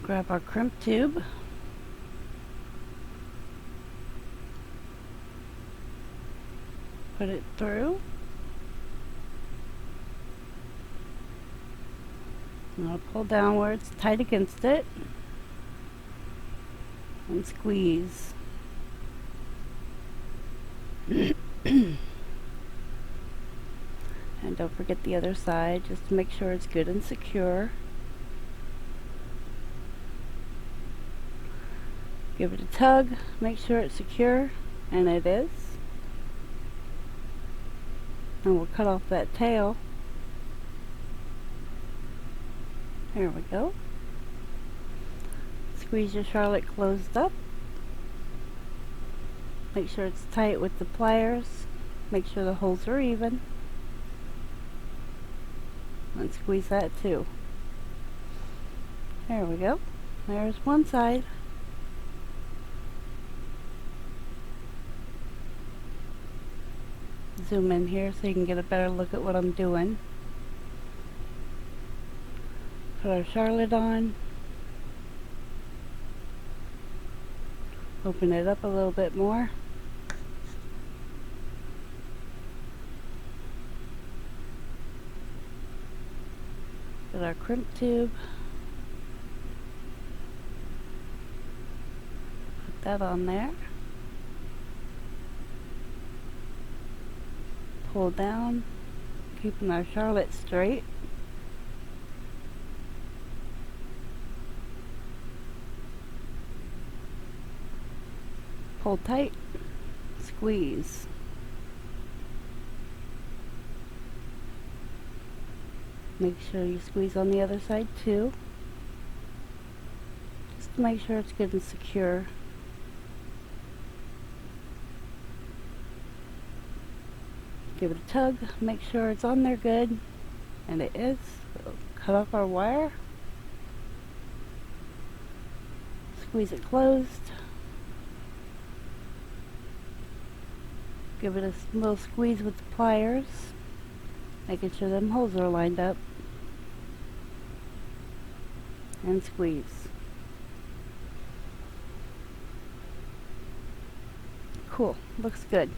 Grab our crimp tube. Put it through. And I'll pull downwards, tight against it, and squeeze. And don't forget the other side, just to make sure it's good and secure. Give it a tug, make sure it's secure, and it is. And we'll cut off that tail. There we go. Squeeze your charlotte closed up. Make sure it's tight with the pliers. Make sure the holes are even. And squeeze that too. There we go. There's one side. Zoom in here so you can get a better look at what I'm doing. Put our charlotte on. Open it up a little bit more. Get our crimp tube. Put that on there. Pull down, keeping our charlotte straight. Pull tight, squeeze. Make sure you squeeze on the other side too, just to make sure it's good and secure. Give it a tug, make sure it's on there good, and it is. So cut off our wire, squeeze it closed, give it a little squeeze with the pliers, making sure them holes are lined up, and squeeze. Cool, looks good.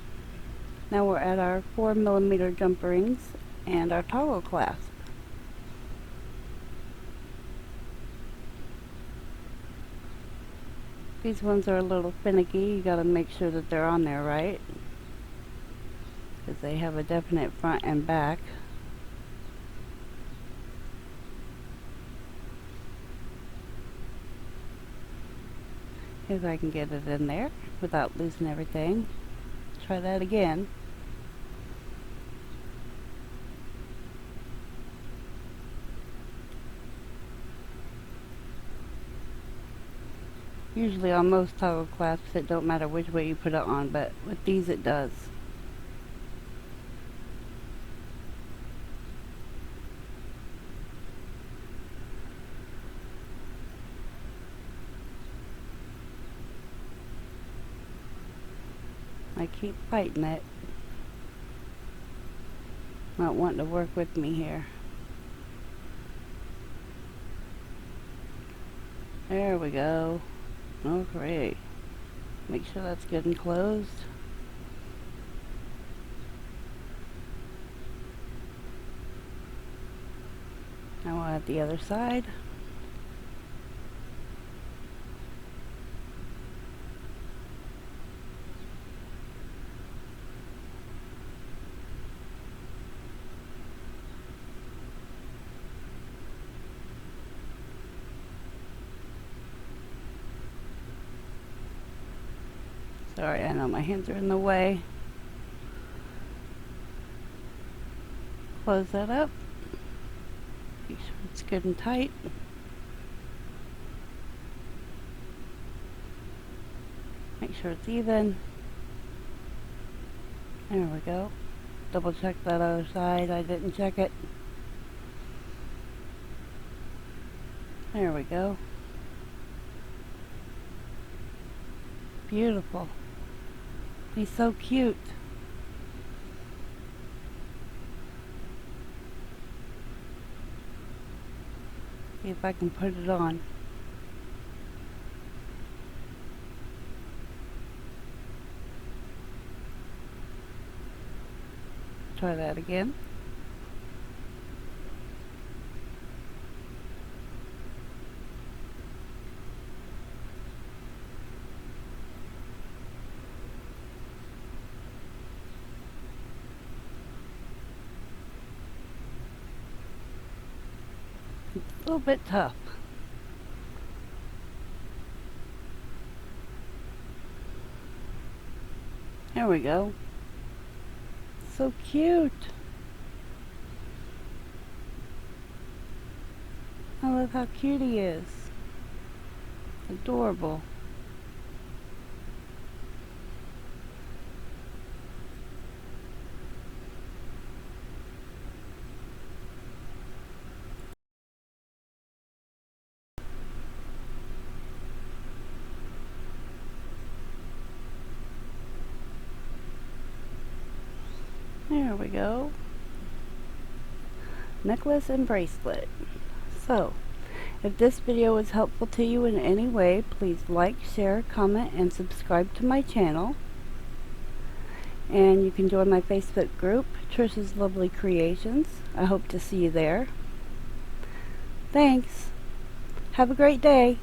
Now we're at our 4mm jump rings and our toggle clasp. These ones are a little finicky. You gotta make sure that they're on there right, because they have a definite front and back. If I can get it in there without losing everything. Try that again. Usually on most toggle clasps it don't matter which way you put it on, but with these it does. I keep fighting it. Not wanting to work with me here. There we go. Okay. Make sure that's good and closed. Now we'll add the other side. Sorry, I know my hands are in the way. Close that up. Make sure it's good and tight. Make sure it's even. There we go. Double check that other side. I didn't check it. There we go. Beautiful. He's so cute. See if I can put it on. try that again. It's a little bit tough. There we go. So cute. I love how cute he is. Adorable. There we go. Necklace and bracelet. So, if this video was helpful to you in any way, please like, share, comment, and subscribe to my channel. And you can join my Facebook group, Trisha's Lovely Creations. I hope to see you there. Thanks. Have a great day.